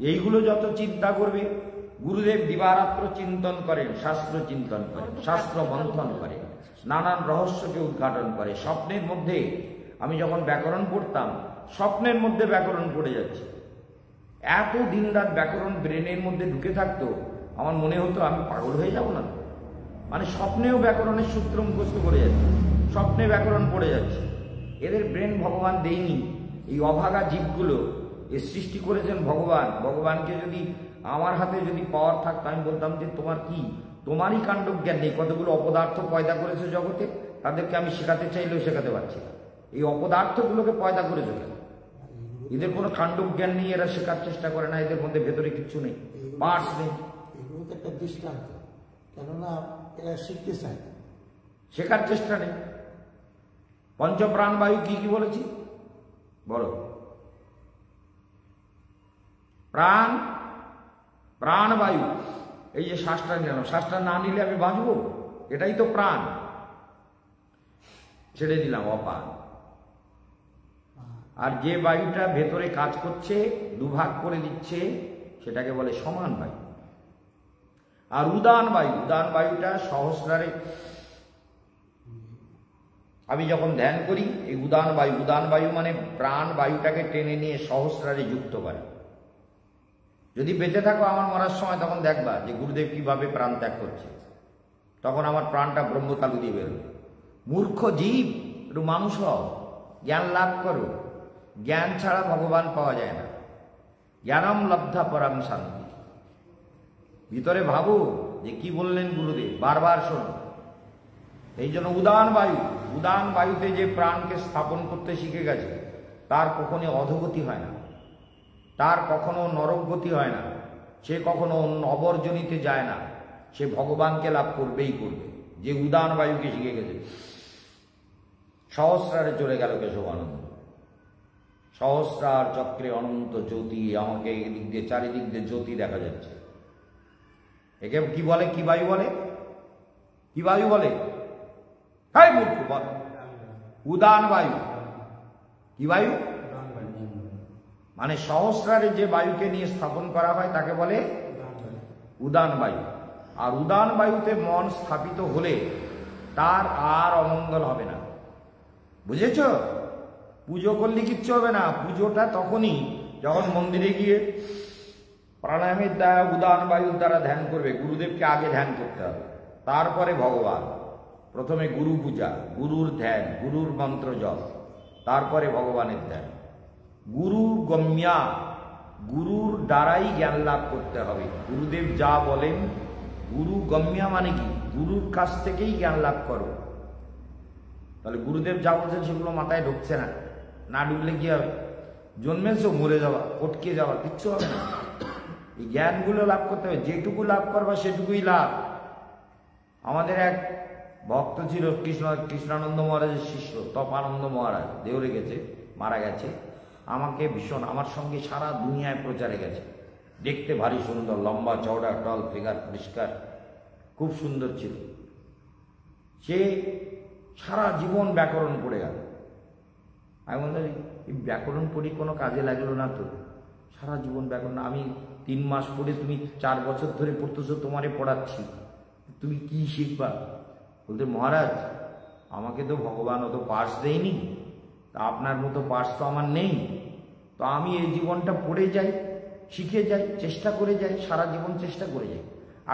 এইগুলো যত চিন্তা করবে, গুরুদেব দিবারাত্র চিন্তন করেন, শাস্ত্র চিন্তন করেন, শাস্ত্র মন্থন করেন, নানান রহস্যকে উদ্ঘাটন করে। স্বপ্নের মধ্যে আমি যখন ব্যাকরণ পড়তাম, স্বপ্নের মধ্যে ব্যাকরণ পড়ে যাচ্ছে, এত দিন রাত ব্যাকরণ ব্রেনের মধ্যে ঢুকে থাকতো, আমার মনে হতো আমি পাগল হয়ে যাব না। মানে স্বপ্নেও ব্যাকরণের সূত্র মুখস্থ করে যাচ্ছে, স্বপ্নে ব্যাকরণ পড়ে যাচ্ছে। এদের ব্রেন ভগবান দেয়নি। এই অভাগা জীবগুলো এর সৃষ্টি করেছেন ভগবান। ভগবানকে যদি আমার হাতে যদি পাওয়ার থাকতো, আমি বলতাম যে তোমার কি, তোমারই কাণ্ডজ্ঞান নেই। কতগুলো অপদার্থ পয়দা করেছে জগতে, তাদেরকে আমি শেখাতে চাইলেও শেখাতে পারছি না। এই অপদার্থগুলোকে পয়দা করেছে কেন? এদের কোনো কাণ্ডজ্ঞান নেই, এরা শেখার চেষ্টা করে না, এদের মধ্যে ভেতরে কিচ্ছু নেই, পার্টস নেই। এগুলো তো একটা দৃষ্টান্ত, কেননা এরা শিখতে চায়, শেখার চেষ্টা নেই। পঞ্চপ্রাণ বায়ু কি কি বলেছি বলো? প্রাণ, প্রাণবায়ু। এই যে শ্বাসটা নিলাম, শ্বাসটা না নিলে আমি বাঁচবো? এটাই তো প্রাণ। ছেড়ে দিলাম অপান। আর যে বায়ুটা ভেতরে কাজ করছে, দুভাগ করে দিচ্ছে, সেটাকে বলে সমান বায়ু। আর উদান বায়ু, উদান বায়ুটা সহস্রারে। আমি যখন ধ্যান করি, এই উদান বায়ু মানে প্রাণ বায়ুটাকে টেনে নিয়ে সহস্রারে যুক্ত করে। যদি বেঁচে থাকো আমার মরার সময়, তখন দেখবা যে গুরুদেব কিভাবে প্রাণ ত্যাগ করছে, তখন আমার প্রাণটা ব্রহ্মতালু দিয়ে বেরোবে। মূর্খ জীব, একটু মানুষ হও, জ্ঞান লাভ করো। জ্ঞান ছাড়া ভগবান পাওয়া যায় না। জ্ঞানম লব্ধা পরাম শান্তি। ভিতরে ভাবো যে কি বললেন গুরুদেব, বারবার শোনো। এই জন্য উদান বায়ু, উদান বায়ুতে যে প্রাণকে স্থাপন করতে শিখে গেছে, তার কখনো অধোগতি হয় না, তার কখনো নরকগতি হয় না, সে কখনো অবর্জনীতে যায় না, সে ভগবানকে লাভ করবেই করবে। যে উদান বায়ুকে শিখে গেছে, সহস্রারে চলে গেল কেশবানন্দ। সহস্রার চক্রে অনন্ত জ্যোতি, আমাকে এদিক দিয়ে চারিদিক দিয়ে জ্যোতি দেখা যাচ্ছে। একে কি বলে, কি বায়ু বলে, কি বায়ু বলে? হাই মূর্খ বল, উদান বায়ু। কি বায়ু? মানে সহস্রারে যে বায়ুকে নিয়ে স্থাপন করা হয় তাকে বলে উদান বায়ু। আর উদান বায়ুতে মন স্থাপিত হলে তার আর অমঙ্গল হবে না। বুঝেছ? পুজো করলে কিচ্ছু হবে না। পুজোটা তখনই যখন মন্দিরে গিয়ে প্রাণায়ামের দ্বারা, উদান বায়ুর দ্বারা ধ্যান করবে। গুরুদেবকে আগে ধ্যান করতে হবে, তারপরে ভগবান। প্রথমে গুরু পূজা, গুরুর ধ্যান, গুরুর মন্ত্র জপ, তারপরে ভগবানের ধ্যান। গুরু গম্যা, গুরুর দ্বারাই জ্ঞান লাভ করতে হবে। গুরুদেব যা বলেন, গুরু গম্যা মানে কি? গুরুর কাছ থেকেই জ্ঞান লাভ করো। তাহলে গুরুদেব যা বলছেন সেগুলো মাথায় ঢুকছে না, না ঢুকলে কি হবে? জন্মেছো, মরে যাওয়া, অটকে যাওয়া, কিচ্ছু হবে না। এই জ্ঞানগুলো লাভ করতে হবে, যেটুকু লাভ করবা সেটুকুই লাভ। আমাদের এক ভক্ত ছিল, কৃষ্ণানন্দ মহারাজের শিষ্য, তপানন্দ মহারাজ, দেওরে গেছে, মারা গেছে। আমাকে ভীষণ, আমার সঙ্গে সারা দুনিয়ায় প্রচারে গেছে। দেখতে ভারী সুন্দর, লম্বা চওড়া, টল ফিগার, পরিষ্কার, খুব সুন্দর ছিল। সে সারা জীবন ব্যাকরণ পড়ে গেল। আমি বললাম, এই ব্যাকরণ পড়ি কোনো কাজে লাগলো না তো? সারা জীবন ব্যাকরণ, আমি 3 মাস পড়ে, তুমি 4 বছর ধরে পড়তেছো, তোমারে পড়াচ্ছি, তুমি কি শিখবা? বলতে, মহারাজ আমাকে তো ভগবান অত পাস দেয়নি, তা আপনার মতো পাস তো আমার নেই, তো আমি এই জীবনটা পড়ে যাই, শিখে যাই, চেষ্টা করে যাই, সারা জীবন চেষ্টা করে যাই।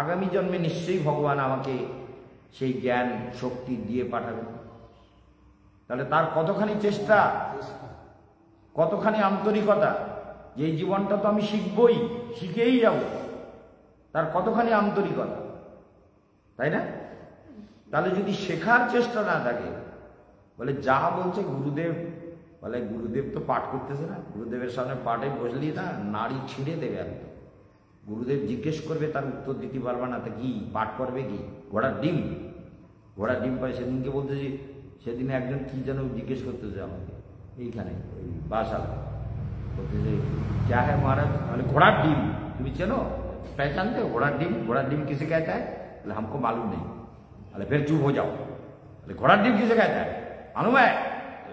আগামী জন্মে নিশ্চয়ই ভগবান আমাকে সেই জ্ঞান শক্তি দিয়ে পাঠাবে। তাহলে তার কতখানি চেষ্টা, কতখানি আন্তরিকতা, যে এই জীবনটা তো আমি শিখবই, শিখেই যাব, তার কতখানি আন্তরিকতা, তাই না? তাহলে যদি শেখার চেষ্টা না থাকে, বলে যা বলছে গুরুদেব, বলে গুরুদেব তো পাঠ করতেছে না, গুরুদেবের সামনে পাঠে বসলি না নাড়ি ছিঁড়ে দেবে একদম। গুরুদেব জিজ্ঞেস করবে, তার উত্তর দিতে পারবে না, তা কি পাঠ করবে? কি ঘোড়ার ডিম? ঘোড়ার ডিম পায়। সেদিনকে বলতে যে, সেদিনে একজন কি যেন জিজ্ঞেস করতেছে আমাকে, এইখানে ওই বাসাল, क्या है महाराज? बोले घोड़ा डिम। तुम चलो पहचानते हो घोड़ा डिम? घोड़ा डिम किसे कहता है? बोले हमको मालूम नहीं। बोले फिर चुप हो जाओ। बोले घोड़ा डिम किसे कहता है? मालूम है? तो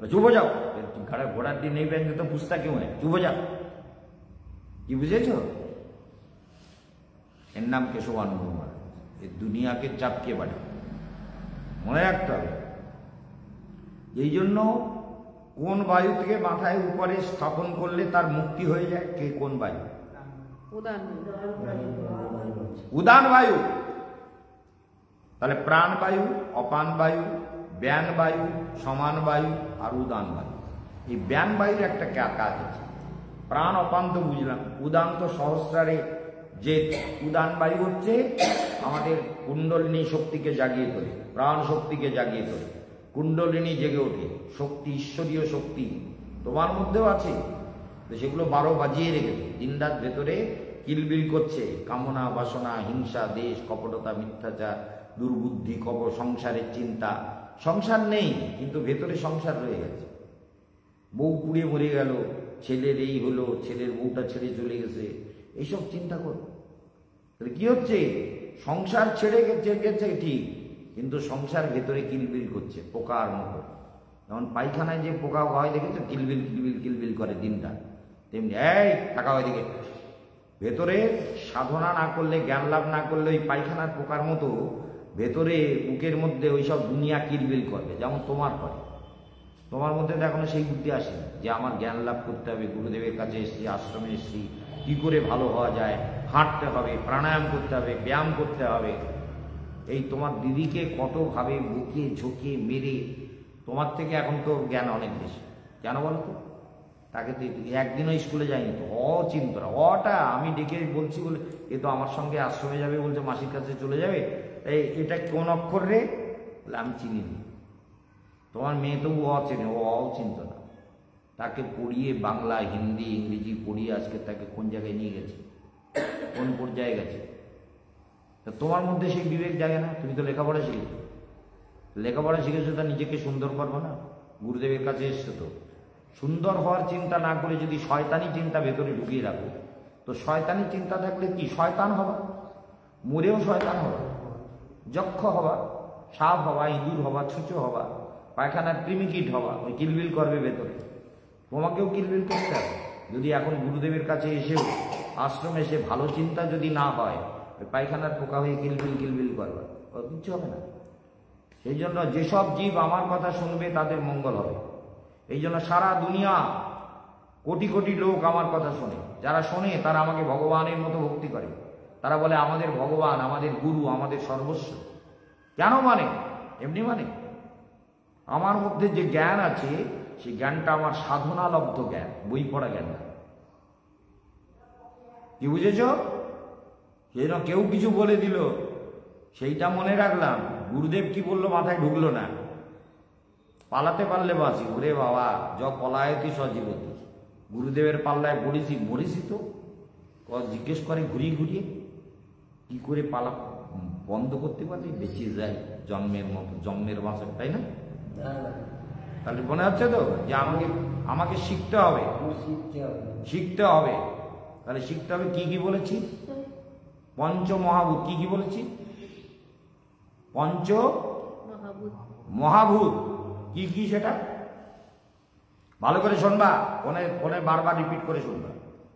चुप हो जाओ। घोड़ा डिम नहीं पहनते तो पूछता क्यों है? चुप हो जाओ। কি বুঝেছো? এর নাম কেশবানন্দ মহারাজ। এই দুনিয়াকে চাপকে বাড়ে, মনে রাখতে হবে। এই জন্য কোন বায়ু থেকে মাথায় উপরে স্থাপন করলে তার মুক্তি হয়ে যায়? কে কোন বায়ু? উদান বায়ু। তাহলে প্রাণ বায়ু, অপান বায়ু, ব্যান বায়ু, সমান বায়ু আর উদান বায়ু। এই ব্যান বায়ুর একটা কাজ আছে। প্রাণ অপান তো বুঝলাম, উদান তো সহস্রারে যে উদান বায়ু হচ্ছে আমাদের কুণ্ডলিনী শক্তিকে জাগিয়ে তোলে, প্রাণ শক্তিকে জাগিয়ে তোলে, কুণ্ডলিনী জেগে ওঠে, শক্তি, ঈশ্বরীয় শক্তি তোমার মধ্যেও আছে। তো সেগুলো 12 বাজিয়ে রেখেছে, দিনরাত ভেতরে কিলবিল করছে। কামনা, বাসনা, হিংসা, দেশ, কপটতা, মিথ্যাচার, দুর্বুদ্ধি, সংসারের চিন্তা। সংসার নেই কিন্তু ভেতরে সংসার রয়ে গেছে। বউ পুড়ে মরে গেল, ছেলের এই হলো, ছেলের বউটা ছেড়ে চলে গেছে, এইসব চিন্তা কর। তাহলে কি হচ্ছে? সংসার ছেড়ে গেছে ঠিক, কিন্তু সংসার ভেতরে কিলবিল করছে পোকার মতো। যেমন পায়খানায় যে পোকা হয় দেখেছো, কিলবিল কিলবিল কিলবিল করে দিনটা, তেমনি এই টাকা হয় দিকে ভেতরে সাধনা না করলে, জ্ঞান লাভ না করলে ওই পায়খানার পোকার মতো ভেতরে বুকের মধ্যে ওইসব দুনিয়া কিলবিল করবে, যেমন তোমার করে। তোমার মধ্যে তো এখনো সেই বুদ্ধি আসেনি যে আমার জ্ঞান লাভ করতে হবে, গুরুদেবের কাছে এসেছি, আশ্রমে এসেছি, কী করে ভালো হওয়া যায়, হাঁটতে হবে, প্রাণায়াম করতে হবে, ব্যায়াম করতে হবে। এই তোমার দিদিকে কতভাবে বুকিয়ে ঝুঁকিয়ে মেরে, তোমার থেকে এখন তো জ্ঞান অনেক বেশি। কেন বলো তো? তাকে তো একদিনও স্কুলে যায়নি তো, অচিন্তরা। অটা আমি ডেকে বলছি বলে এ তো আমার সঙ্গে আশ্রমে যাবে বলছে, মাসির কাছে চলে যাবে। এটা কোন অক্ষর রে? বলে আমি চিনি নি। তোমার মেয়ে তবু অচেনে, ও অচিন্ত না। তাকে পড়িয়ে বাংলা, হিন্দি, ইংরেজি পড়িয়ে আজকে তাকে কোন জায়গায় নিয়ে গেছে, কোন পর্যায়ে গেছে। তা তোমার মধ্যে সেই বিবেক জাগে না? তুমি তো লেখাপড়া শিখেছো, লেখাপড়া শিখেছো তা নিজেকে সুন্দর করবো না? গুরুদেবের কাছে এসছো তো সুন্দর হওয়ার চিন্তা না করে যদি শয়তানি চিন্তা ভেতরে ঢুকিয়ে রাখো, তো শয়তানি চিন্তা থাকলে কি শয়তান হবা, মরেও শয়তান হবা, যক্ষ হবা, সাপ হবা, ইঁদুর হবা, ছুঁচো হবা, পায়খানার কৃমিকীট হবা, ওই কিলবিল করবে ভেতরে। তোমাকেও কিলবিল করতে হবে। যদি এখন গুরুদেবের কাছে এসেও আশ্রমে এসে ভালো চিন্তা যদি না হয়, ওই পায়খানার পোকা হয়ে কিলবিল কিলবিল করবা, ও কিচ্ছু হবে না। সেই জন্য যেসব জীব আমার কথা শুনবে তাদের মঙ্গল হবে। এই জন্য সারা দুনিয়া কোটি কোটি লোক আমার কথা শোনে। যারা শোনে তারা আমাকে ভগবানের মতো ভক্তি করে। তারা বলে আমাদের ভগবান, আমাদের গুরু, আমাদের সর্বস্ব। কেন মানে? এমনি মানে আমার মধ্যে যে জ্ঞান আছে সেই জ্ঞানটা আমার সাধনালব্ধ জ্ঞান, বই পড়া জ্ঞান না। কি বুঝেছ? সেই জন্য কেউ কিছু বলে দিল সেইটা মনে রাখলাম, গুরুদেব কি বললো মাথায় ঢুকলো না। পালাতে পারলে বাঁচি, ওরে বাবা য পলায়তি সজীবতী। গুরুদেবের পাল্লায় পড়েছি, মরেছি তো। জিজ্ঞেস করে ঘুরিয়ে ঘুরিয়ে কি করে পালা বন্ধ করতে পারবি, বেঁচে যায় জন্মের মতো, জন্মের বাঁচা, তাই না? তাহলে মনে হচ্ছে তো যে আমাকে শিখতে হবে, শিখতে হবে। তাহলে শিখতে হবে কি কি বলেছি? পঞ্চ মহাভূত। কি কি বলেছি? পঞ্চ মহাভূত কি কি সেটা ভালো করে শুনবা, ফোনে বারবার রিপিট করে শুনবা।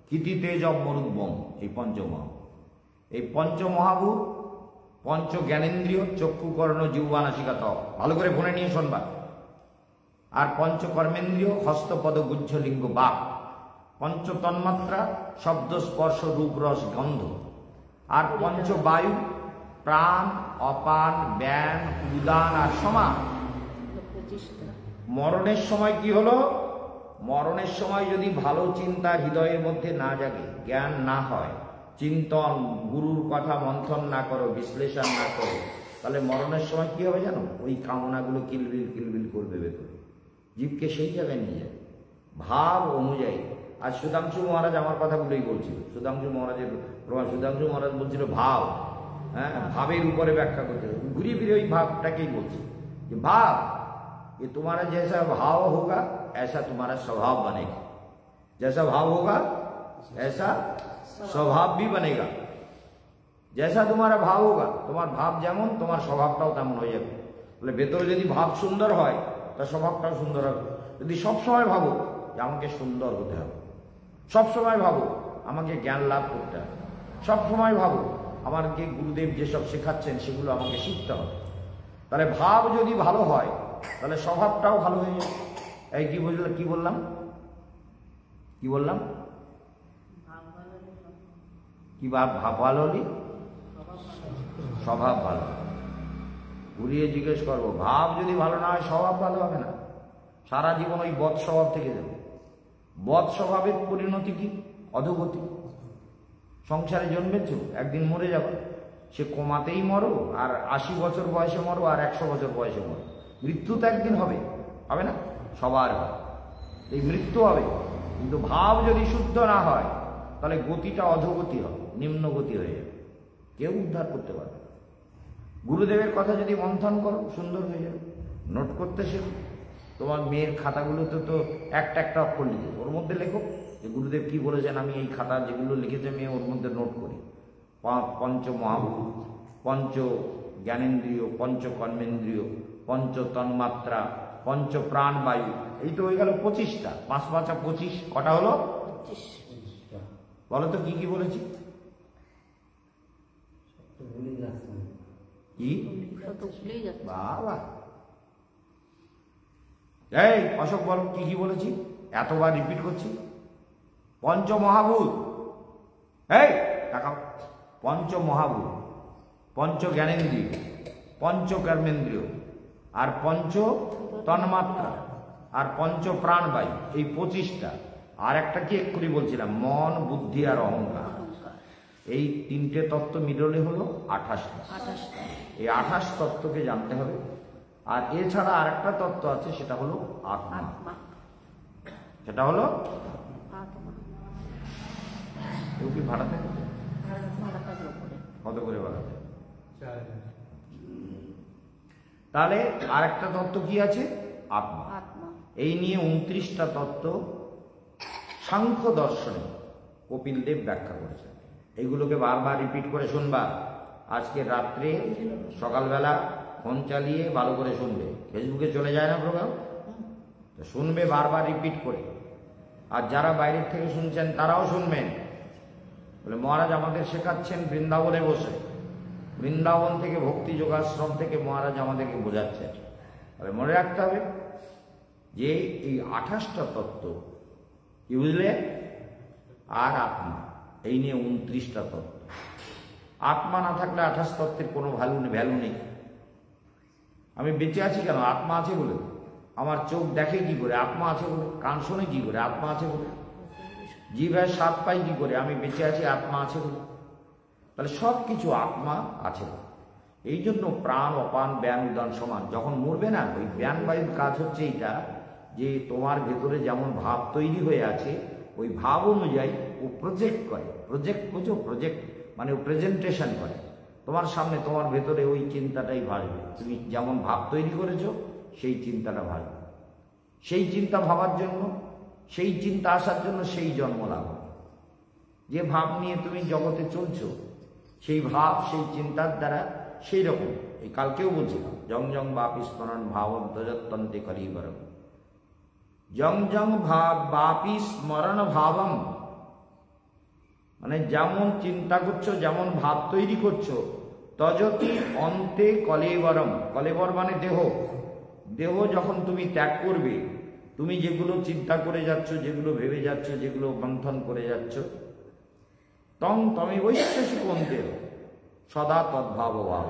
কীতি তেজ মরুদ্বম, এই পঞ্চমহাভূত। এই পঞ্চমহাভূত পঞ্চ জ্ঞানেন্দ্রিয়, চক্ষু, কর্ণ, জিহ্বা, নাসিকা, ত্বক। ভালো করে ফোনে নিয়ে শুনবা। আর পঞ্চ কর্মেন্দ্রিয়, হস্ত, পদ, গুহ্য, লিঙ্গ, বাক। পঞ্চ তন্মাত্রা, শব্দ, স্পর্শ, রূপ, রস, গন্ধ। আর পঞ্চ বায়ু, প্রাণ, অপান, ব্যান, উদান আর সমান। মরণের সময় কি হলো? মরণের সময় যদি ভালো চিন্তা হৃদয়ের মধ্যে না জাগে, জ্ঞান না হয়, চিন্তন, গুরুর কথা মন্থন না করো, বিশ্লেষণ না করো, তাহলে মরণের সময় কি হবে জানো? ওই কামনাগুলো কিলবিল কিলবিল করবে ভেতরে, জীবকে সেই জায়গায় নিয়ে যাবে ভাব অনুযায়ী। আর সুধাংশু মহারাজ আমার কথাগুলোই বলছিল। সুধাংশু মহারাজের প্রমাণ, সুধাংশু মহারাজ বলছিল ভাব, হ্যাঁ, ভাবের উপরে ব্যাখ্যা করতে হবে। ঘুরিয়ে ফিরে ওই ভাবটাকেই বলছি যে ভাব, ये तुम्हारा जैसा भाव होगा ऐसा तुम्हारा स्वभाव बनेगा। जैसा भाव होगा ऐसा स्वभाव भी बनेगा। जैसा तुम्हारा भाव होगा, তোমার ভাব যেমন তোমার স্বভাবটাও তেমন হয়ে যাবে। বলে ভেতরে যদি ভাব সুন্দর হয় তার স্বভাবটাও সুন্দর হবে। যদি সবসময় ভাবো যে আমাকে সুন্দর হতে হবে, সবসময় ভাবো আমাকে জ্ঞান লাভ করতে হবে, সবসময় ভাবো আমাকে গুরুদেব যেসব শেখাচ্ছেন সেগুলো আমাকে শিখতে হবে, তাহলে ভাব যদি ভালো হয় তাহলে স্বভাবটাও ভালো হয়ে যাবে। এই কি বুঝলাম, কি বললাম, কি বললাম, কি ভাব ভালো হলি স্বভাব ভালো। ঘুরিয়ে জিজ্ঞেস করবো, ভাব যদি ভালো না হয় স্বভাব ভালো হবে না, সারা জীবন ওই বদ স্বভাব থেকে যাবে। বদ স্বভাবের পরিণতি কি? অধোগতি। সংসারে জন্মেছ, একদিন মরে যাবে, সে কমাতেই মরো আর 80 বছর বয়সে মরো আর 100 বছর বয়সে মরো, মৃত্যু তো একদিন হবে, হবে না? সবার হবে, এই মৃত্যু হবে। কিন্তু ভাব যদি শুদ্ধ না হয় তাহলে গতিটা অধোগতি হবে, নিম্ন গতি হয়ে যাবে, কেউ উদ্ধার করতে পারবে না। গুরুদেবের কথা যদি মন্থন করো সুন্দর হয়ে যাবে। নোট করতে শেখো, তোমার মেয়ের খাতাগুলোতে তো একটা একটা অক্ষর লিখে ওর মধ্যে লেখো যে গুরুদেব কি বলেছেন, আমি এই খাতা যেগুলো লিখেছে মেয়ে ওর মধ্যে নোট করি। পঞ্চ মহাভূত, পঞ্চ জ্ঞানেন্দ্রিয়, পঞ্চ কর্মেন্দ্রিয়, পঞ্চ তন্মাত্রা, পঞ্চ প্রাণ বায়ু, এই তো হয়ে গেল 25টা। 5 5 25, কটা হলো? বলো তো কি কি বলেছি? কি বাবা, এই অশোক বল কি কি বলেছি, এতবার রিপিট করছি। পঞ্চ মহাভূত, এই টাকা, পঞ্চ মহাভূত, পঞ্চ জ্ঞানেন্দ্রিয়, পঞ্চ কর্মেন্দ্রিয়, আর পঞ্চ তন্মাত্রা, আর পঞ্চ প্রাণবায়ু, এই 25টা। আর একটা কি এক্ষুনি বলছিলাম, মন বুদ্ধি আর অহংকার, এই 3টে তত্ত্ব মিললে হলো 28টা। এই 28 তত্ত্বকে জানতে হবে। আর এছাড়া আর একটা তত্ত্ব আছে, সেটা হলো আত্মা। সেটা হলো কেউ কি ভাড়াতে কত করে ভাড়াতে? তাহলে আর একটা তত্ত্ব কি আছে? আত্মা। এই নিয়ে 29টা তত্ত্ব সাংখ্য দর্শনে কপিল দেব ব্যাখ্যা করেছেন। এইগুলোকে বারবার রিপিট করে শুনবা। আজকে রাত্রে সকালবেলা ফোন চালিয়ে ভালো করে শুনবে, ফেসবুকে চলে যায় না প্রোগ্রাম, তো শুনবে বারবার রিপিট করে। আর যারা বাইরের থেকে শুনছেন তারাও শুনবেন। বলে মহারাজ আমাদের শেখাচ্ছেন বৃন্দাবনে বসে, বৃন্দাবন থেকে ভক্তি যোগাশ্রম থেকে মহারাজ আমাদেরকে বোঝাচ্ছেন। তাহলে মনে রাখতে হবে যে এই 28টা তত্ত্ব কি বুঝলে, আর আত্মা, এই নিয়ে 29টা তত্ত্ব। আত্মা না থাকলে 28 তত্ত্বের কোনো ভ্যালু নেই। আমি বেঁচে আছি কেন? আত্মা আছে বলে। আমার চোখ দেখে কি করে? আত্মা আছে বলে। কান শোনে কি করে? আত্মা আছে বলে। জিহ্বার স্বাদ পাই কি করে? আমি বেঁচে আছি, আত্মা আছে বলে। তাহলে সব কিছু আত্মা আছে। এই জন্য প্রাণ অপান ব্যান উদান সমান। যখন মরবে না, ওই ব্যান বায়ুর কাজ হচ্ছে এইটা, যে তোমার ভেতরে যেমন ভাব তৈরি হয়ে আছে ওই ভাব অনুযায়ী ও প্রজেক্ট করে। প্রজেক্ট বুঝো? প্রজেক্ট মানে ও প্রেজেন্টেশন করে তোমার সামনে। তোমার ভেতরে ওই চিন্তাটাই ভাসবে। তুমি যেমন ভাব তৈরি করেছো সেই চিন্তাটা ভাসবে। সেই চিন্তা ভাবার জন্য, সেই চিন্তা আসার জন্য সেই জন্ম লাভ। যে ভাব নিয়ে তুমি জগতে চলছো সেই ভাব সেই চিন্তার দ্বারা সেই রকম। এই কালকেও বলছিলাম, জং জং বাপি স্মরণ ভাবম তজত্তন্তে করিবরম। জং জং ভাব বাপি স্মরণ ভাবম মানে যেমন চিন্তা করছো, যেমন ভাব তৈরি করছো, তজতি অন্তে কলেবরম। কলেবর মানে দেহ। দেহ যখন তুমি ত্যাগ করবে, তুমি যেগুলো চিন্তা করে যাচ্ছ, যেগুলো ভেবে যাচ্ছ, যেগুলো মন্থন করে যাচ্ছ, তং তমে বৈশ্বাসিক অন্তে সদা তদ্ভাব ভাব,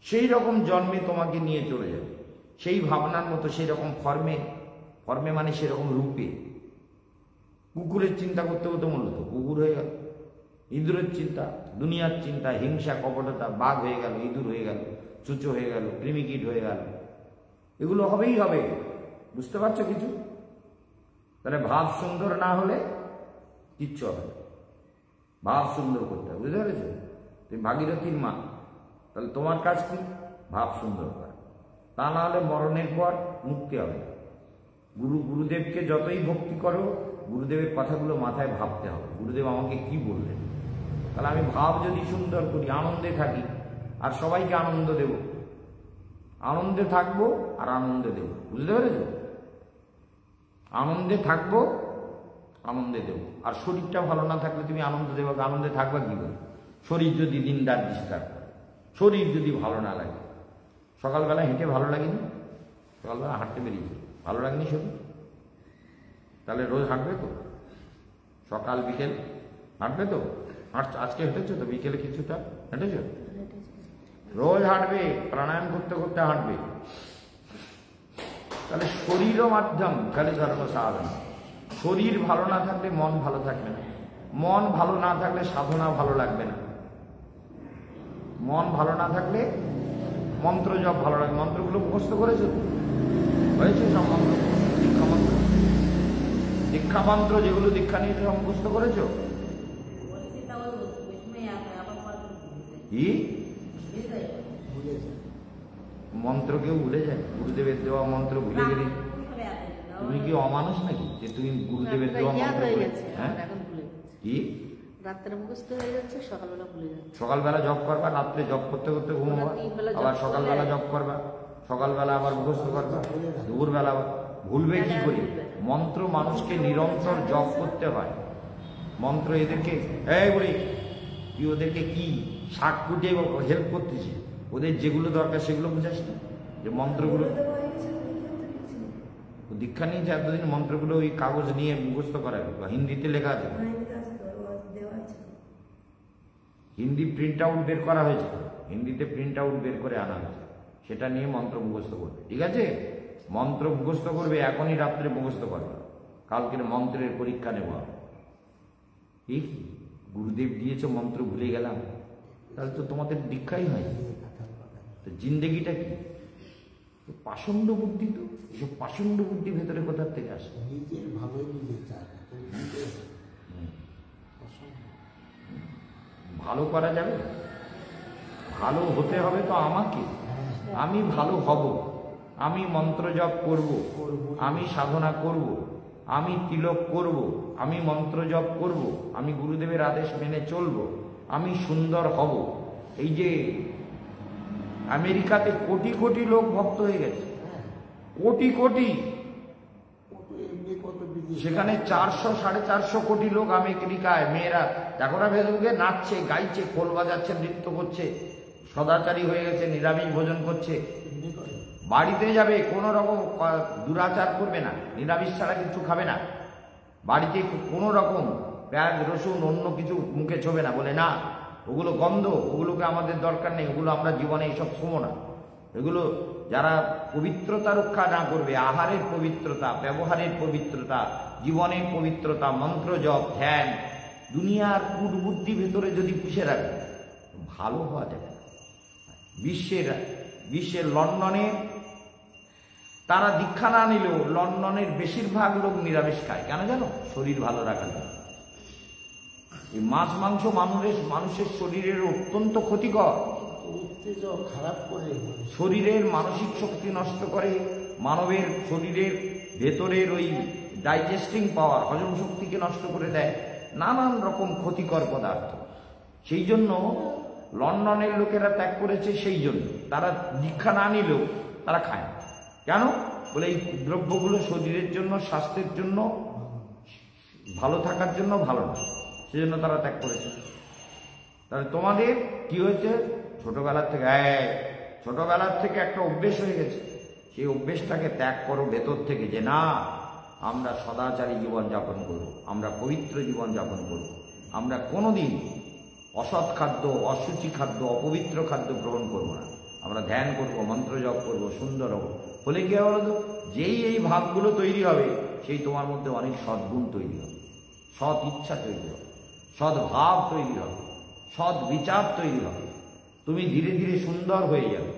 সেই রকম জন্মে তোমাকে নিয়ে চলে যাবে। সেই ভাবনার মতো, সেই রকম ফর্মে, ফর্মে মানে সেরকম রূপে। কুকুরের চিন্তা করতে করতে মূলত কুকুর হয়ে গেল, ইঁদুরের চিন্তা, দুনিয়ার চিন্তা, হিংসা কপটতা, বাঘ হয়ে গেল, ইঁদুর হয়ে গেল, চুচো হয়ে গেল, কৃমিকীট হয়ে গেল। এগুলো হবেই হবে। বুঝতে পারছো কিছু? তাহলে ভাব সুন্দর না হলে কিচ্ছু হবে না। ভাব সুন্দর করতে হবে, বুঝতে পেরেছো? তুমি ভাগীরথীর মা, তাহলে তোমার কাজ কি? ভাব সুন্দর করা। তা না হলে মরণের পর মুক্তি হবে না। গুরুদেবকে যতই ভক্তি করো, গুরুদেবের কথাগুলো মাথায় ভাবতে হবে, গুরুদেব আমাকে কি বললেন। তাহলে আমি ভাব যদি সুন্দর করি, আনন্দে থাকি, আর সবাইকে আনন্দ দেব, আনন্দে থাকবো আর আনন্দে দেব। বুঝতে পেরেছ? আনন্দে থাকবো, আনন্দে দেব। আর শরীরটা ভালো না থাকলে তুমি আনন্দ দেবো, আনন্দে থাকবা কি করে? শরীর যদি দিন রাত ডিস্টার্ব করে, শরীর যদি ভালো না লাগে, সকালবেলা হেঁটে ভালো লাগেনি, সকালবেলা হাঁটতে বেরিয়েছে, ভালো লাগেনি শরীর, তাহলে রোজ হাঁটবে তো, সকাল বিকেল হাঁটবে তো। আজকে হেঁটেছো তো, বিকেলে কিছুটা হেঁটেছো, রোজ হাঁটবে, প্রাণায়াম করতে করতে হাঁটবে। তাহলে শরীরও মাধ্যম খালি ধর্ম সাধন। শরীর ভালো না থাকলে মন ভালো থাকবে না, মন ভালো না থাকলে সাধনা ভালো লাগবে না, মন ভালো না থাকলে মন্ত্র জপ ভালো লাগবে। মন্ত্রগুলো মুখস্থ করেছো, হয়েছে সব মন্ত্র, দীক্ষা মন্ত্র, দীক্ষা মন্ত্র যেগুলো দীক্ষা নিয়েছে সব মুখস্থ করেছো? কি মন্ত্র কেউ ভুলে যায়? গুরুদেবের দেওয়া মন্ত্র ভুলে গেলে তুমি কি অমানুষ নাকি যে তুমি গুরুদেবের দেওয়া মন্ত্র? হ্যাঁ, কি রাত্রে মুখস্থ হয়ে যাচ্ছে, সকালবেলা ভুলে যাচ্ছে। সকালবেলা জপ করবা, রাত্রে জপ করতে করতে ঘুমাবা, আবার সকালবেলা জপ করবা, সকালবেলা আবার মুখস্থ করবা, দুপুরবেলা ভুলবে কি করে? মন্ত্র মানুষকে নিরন্তর জপ করতে হয়। মন্ত্র এদেরকে, এই বলি তুই ওদেরকে কি শাক কুটিয়ে হেল্প করতেছি, ওদের যেগুলো দরকার সেগুলো বুঝাস না, যে মন্ত্রগুলো দীক্ষা নিয়েছে এতদিন, মন্ত্রগুলো ওই কাগজ নিয়ে মুখস্থ করাবে, হিন্দিতে লেখা আছে, হিন্দি প্রিন্ট আউট বের করা হয়েছে, হিন্দিতে প্রিন্ট আউট বের করে আনা হয়েছে, সেটা নিয়ে মন্ত্র মুখস্থ করবে। ঠিক আছে, মন্ত্র মুখস্থ করবে, এখনই রাত্রে মুখস্থ করবে, কালকে মন্ত্রের পরীক্ষা নেব। ঠিক, গুরুদেব দিয়েছে মন্ত্র ভুলে গেলাম, তাহলে তো তোমাদের দীক্ষাই হয়। তো জিন্দেগিটা কি? পাষণ্ড বুদ্ধি, তো এসব পাষণ্ড বুদ্ধি ভেতরে কোথার থেকে আসে? ভালো করা যাবে, ভালো হতে হবে তো আমাকে, আমি ভালো হব, আমি মন্ত্র জপ করব, আমি সাধনা করব, আমি তিলক করব, আমি মন্ত্র জপ করব, আমি গুরুদেবের আদেশ মেনে চলব, আমি সুন্দর হব। এই যে আমেরিকাতে কোটি কোটি লোক ভক্ত হয়ে গেছে, কোটি কোটি, সেখানে 400-450 কোটি লোক আমেরিকায়, মেয়েরা দেখো না ফেসবুকে নাচছে, গাইছে, খোল বাজাচ্ছে, নৃত্য করছে, সদাচারী হয়ে গেছে, নিরামিষ ভোজন করছে, বাড়িতে যাবে কোনো রকম দুরাচার করবে না, নিরামিষ ছাড়া কিছু খাবে না, বাড়িতে কোনো রকম পেঁয়াজ রসুন অন্য কিছু মুখে ছোবে না, বলে না ওগুলো গন্ধ, ওগুলোকে আমাদের দরকার নেই, ওগুলো আমরা জীবনে এইসব ছোবো না। এগুলো যারা পবিত্রতা রক্ষা না করবে, আহারের পবিত্রতা, ব্যবহারের পবিত্রতা, জীবনের পবিত্রতা, মন্ত্র জপ, ধ্যান, দুনিয়ার কূটবুদ্ধি ভেতরে যদি পুষে রাখে, ভালো হওয়া যাবে না। বিশ্বের লন্ডনে তারা দীক্ষা না নিলেও লন্ডনের বেশিরভাগ লোক নিরামিষ খায়, কেন জানো? শরীর ভালো রাখার জন্য। এই মাছ মাংস মানুষের শরীরের অত্যন্ত ক্ষতিকর, খারাপ করে, শরীরের মানসিক শক্তি নষ্ট করে, মানবের শরীরের ভেতরের ওই ডাইজেস্টিং পাওয়ার, হজম শক্তিকে নষ্ট করে দেয়, নানান রকম ক্ষতিকর পদার্থ। সেই জন্য লন্ডনের লোকেরা ত্যাগ করেছে, সেই জন্য তারা দীক্ষা না নিলেও তারা খায় না। কেন? বলে এই দ্রব্যগুলো শরীরের জন্য, স্বাস্থ্যের জন্য, ভালো থাকার জন্য ভালো না, সেজন্য তারা ত্যাগ করেছে। তাহলে তোমাদের কি হয়েছে? ছোটবেলার থেকে একটা অভ্যেস হয়ে গেছে, সেই অভ্যেসটাকে ত্যাগ করো ভেতর থেকে, যে না আমরা সদাচারী জীবনযাপন করব, আমরা পবিত্র জীবনযাপন করব, আমরা কোনোদিন অসৎ খাদ্য, অসুচি খাদ্য, অপবিত্র খাদ্য গ্রহণ করব না, আমরা ধ্যান করব, মন্ত্র জপ করব, সুন্দর হব। ফলে কি হবে বলতো? যেই এই ভাবগুলো তৈরি হবে, সেই তোমার মধ্যে অনেক সদ্গুণ তৈরি হবে, সৎ ইচ্ছা তৈরি হবে, সৎ ভাব তৈরি হবে, সৎ বিচার তৈরি হবে। তুমি ধীরে ধীরে সুন্দর হয়ে যাবে,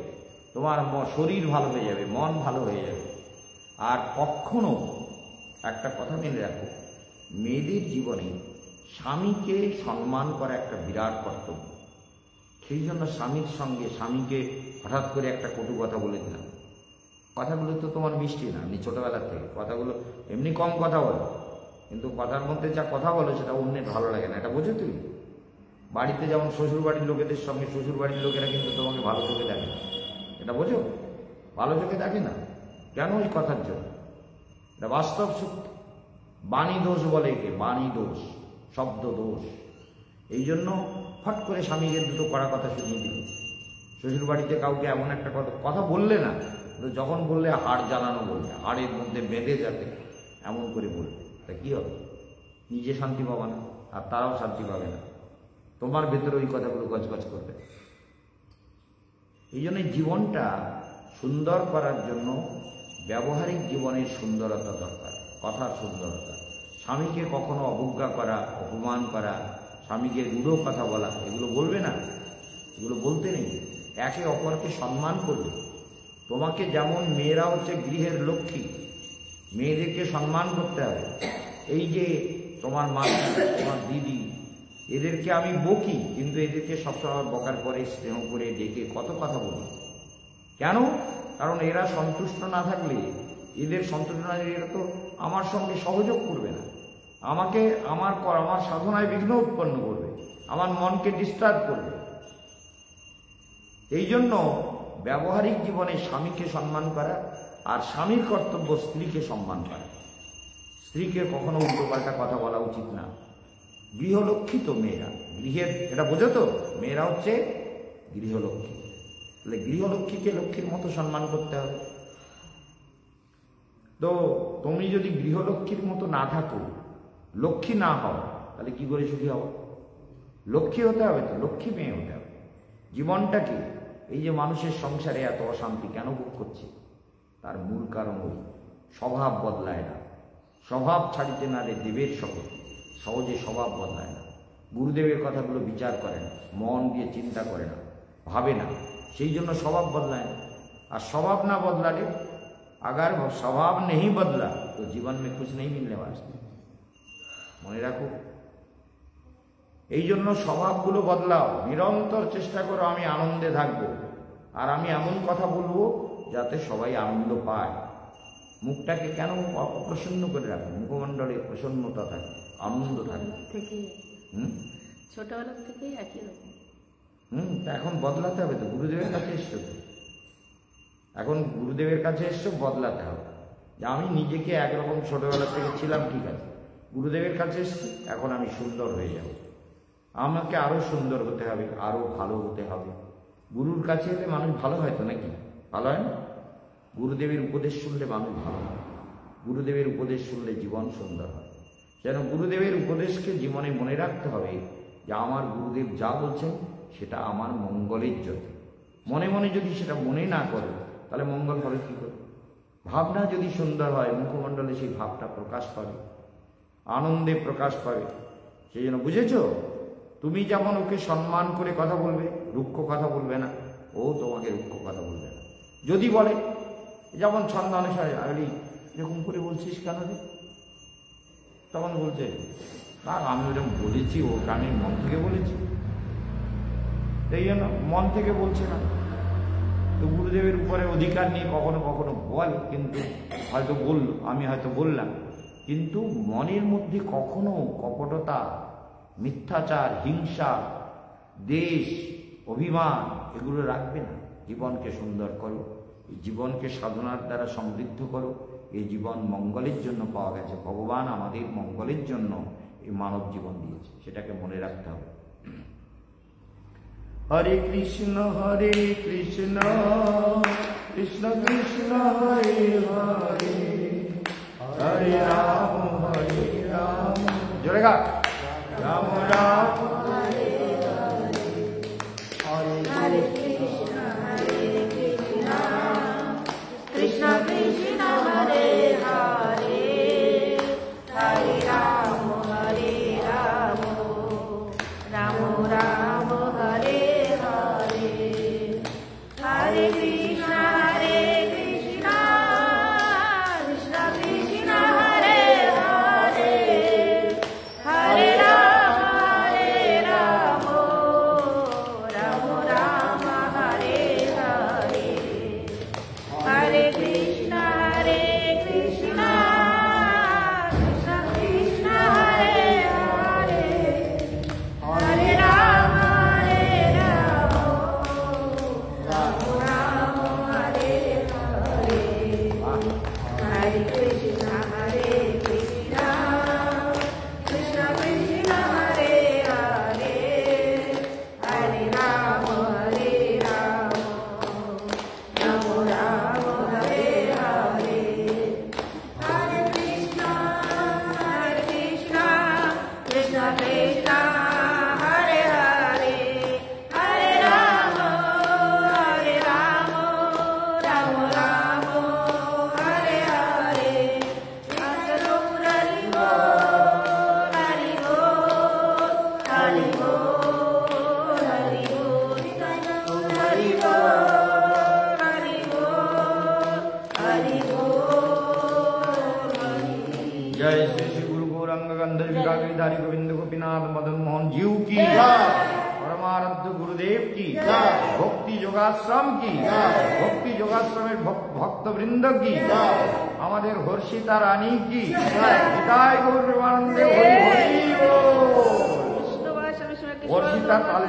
তোমার শরীর ভালো হয়ে যাবে, মন ভালো হয়ে যাবে। আর কখনো একটা কথা মেনে রাখো, মেয়েদের জীবনে স্বামীকে সম্মান করা একটা বিরাট কর্তব্য। সেই জন্য স্বামীর সঙ্গে স্বামীকে হঠাৎ করে একটা কটু কথা বলে দিলাম, কথাগুলো তো তোমার মিষ্টি না, এমনি ছোটবেলার থেকে কথাগুলো এমনি কম কথা বলো, কিন্তু কথার মধ্যে যা কথা বলো সেটা অন্যের ভালো লাগে না, এটা বোঝো তুমি? বাড়িতে যেমন শ্বশুর বাড়ির লোকেদের সঙ্গে শ্বশুর বাড়ির লোকেরা কিন্তু তোমাকে ভালো চোখে দেখে না, এটা বোঝো? ভালো চোখে দেখে না কেন? ওই কথার জন্য। এটা বাস্তব সত্য। বাণী দোষ বলে একে, বাণী দোষ, শব্দ দোষ। এই জন্য ফট করে স্বামীকে দুটো কড়া কথা শুনিয়ে দিল। শ্বশুর বাড়িতে কাউকে এমন একটা কথা বললে না, যখন বললে হাড় জ্বালানো বলবে, হাড়ের মধ্যে বেঁধে যাবে এমন করে বলবে, তা কি হবে? নিজে শান্তি পাবে না, আর তারাও শান্তি পাবে না, তোমার ভেতরে ওই কথাগুলো গজগজ করবে। এই জন্য জীবনটা সুন্দর করার জন্য ব্যবহারিক জীবনের সুন্দরতা দরকার, কথার সুন্দরতা। স্বামীকে কখনো অবজ্ঞা করা, অপমান করা, স্বামীকে রূঢ় কথা বলা, এগুলো বলবে না, এগুলো বলতে নেই। একে অপরকে সম্মান করবে। তোমাকে যেমন মেয়েরা হচ্ছে গৃহের লক্ষ্মী, মেয়েদেরকে সম্মান করতে হবে। এই যে তোমার মা, তোমার দিদি, এদেরকে আমি বকি, কিন্তু এদেরকে সবসময় বকার পরে স্নেহ করে ডেকে কত কথা বলি। কেন? কারণ এরা সন্তুষ্ট না থাকলে, এদের সন্তুষ্ট না থাকলে এরা তো আমার সঙ্গে সহযোগ করবে না, আমাকে আমার সাধনায় বিঘ্ন উৎপন্ন করবে, আমার মনকে ডিস্টার্ব করবে। এই জন্য ব্যবহারিক জীবনে স্বামীকে সম্মান করা, আর স্বামীর কর্তব্য স্ত্রীকে সম্মান করা। স্ত্রীকে কখনো উল্টোপাল্টা কথা বলা উচিত না। গৃহলক্ষ্মী তো মেয়েরা, গৃহের, এটা বোঝো তো? মেয়েরা হচ্ছে গৃহলক্ষ্মী। তাহলে গৃহলক্ষ্মীকে লক্ষ্মীর মতো সম্মান করতে হবে। তো তুমি যদি গৃহলক্ষ্মীর মতো না থাকো, লক্ষ্মী না হও, তাহলে কি করে সুখী হও? লক্ষ্মী হতে হবে তো, লক্ষ্মী মেয়ে হতে হবে। জীবনটা কি? এই যে মানুষের সংসারে এত অশান্তি কেন ভোগ করছে, তার মূল কারণ ওই স্বভাব বদলায় না। স্বভাব ছাড়িতে না রে দেবের শপথ, সহজে স্বভাব বদলায় না। গুরুদেবের কথাগুলো বিচার করে না, মন দিয়ে চিন্তা করে না, ভাবে না, সেই জন্য স্বভাব বদলায় না। আর স্বভাব না বদলালে, अगर स्वभाव नहीं बदला तो जीवन में कुछ नहीं मिलने वाला। মনে রাখো, এই জন্য স্বভাবগুলো বদলাও, নিরন্তর চেষ্টা করো আমি আনন্দে থাকবো, আর আমি এমন কথা বলবো যাতে সবাই আনন্দ পায়। মুখটাকে কেন অপ্রসন্ন করে রাখো? মুখমণ্ডলে প্রসন্নতা থাকে, আনন্দ থাকে। ছোটবেলা থেকেই একই রকম। তা এখন বদলাতে হবে তো, গুরুদেবের কাছে এসছো তো, এখন গুরুদেবের কাছে এসছো, বদলাতে হবে। যে আমি নিজেকে একরকম ছোটবেলা থেকে ছিলাম, ঠিক আছে, গুরুদেবের কাছে এসছি, এখন আমি সুন্দর হয়ে যাব। আমাকে আরো সুন্দর হতে হবে, আরো ভালো হতে হবে। গুরুর কাছে এলে মানুষ ভালো হয় তো, নাকি? ভালো হয় না? গুরুদেবের উপদেশ শুনলে মানুষ ভালো হয়, গুরুদেবের উপদেশ শুনলে জীবন সুন্দর হয়। যেন গুরুদেবের উপদেশকে জীবনে মনে রাখতে হবে যে আমার গুরুদেব যা বলছেন সেটা আমার মঙ্গলের জন্য। মনে মনে যদি সেটা মনে না করে, তাহলে মঙ্গল হবে কী করে? ভাবনা যদি সুন্দর হয়, মুখমণ্ডলে সেই ভাবটা প্রকাশ পাবে, আনন্দে প্রকাশ পাবে। সেই জন্য বুঝেছো, তুমি যেমন ওকে সম্মান করে কথা বলবে, রুক্ষ কথা বলবে না, ও তোমাকে রুক্ষ কথা বলবে না। যদি বলে, যেমন ছন্দ অনুসারে, আরে এরকম করে বলছিস কেন রে, তখন বলছে না আমি ওরকম বলেছি, ওটা আমি মন থেকে বলেছি। এই জন্য মন থেকে বলছে না। তো গুরুদেবের উপরে অধিকার নিয়ে কখনো কখনো বলে, কিন্তু হয়তো বলল, আমি হয়তো বললাম, কিন্তু মনের মধ্যে কখনো কপটতা, মিথ্যাচার, হিংসা, দেশ, অভিমান এগুলো রাখবে না। জীবনকে সুন্দর করো, এই জীবনকে সাধনার দ্বারা সমৃদ্ধ করো। এই জীবন মঙ্গলের জন্য পাওয়া গেছে, ভগবান আমাদের মঙ্গলের জন্য এই মানব জীবন দিয়েছে, সেটাকে মনে রাখতে হবে। হরে কৃষ্ণ কৃষ্ণ কৃষ্ণ হরে হরে, হরে রাম জোরে গা, রাম রাম হরে হরে, হরে কৃষ্ণ কৃষ্ণ কৃষ্ণ হরে হরে, হরে রাম রাম রাম হরে হরে, হরে কৃষ্ণ কৃষ্ণ কৃষ্ণ কৃষ্ণ হরে হরে, হরে রাম রাম রাম যোগাশ্রম কি, ভক্তি যোগাশ্রমের ভক্তবৃন্দ কি, আমাদের হর্ষিতা রানী কি, নিতাই গৌর প্রেমানন্দে হরি হরি বল। হর্ষিতা তালে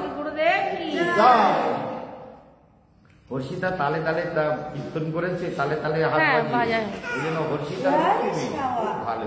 হর্ষিতা তালে তালে কীর্তন করেছে, তালে তালে হাত হ্যাঁ, বাজিয়ে। বাজায়। ওই জন্য হর্ষিতা ভালো।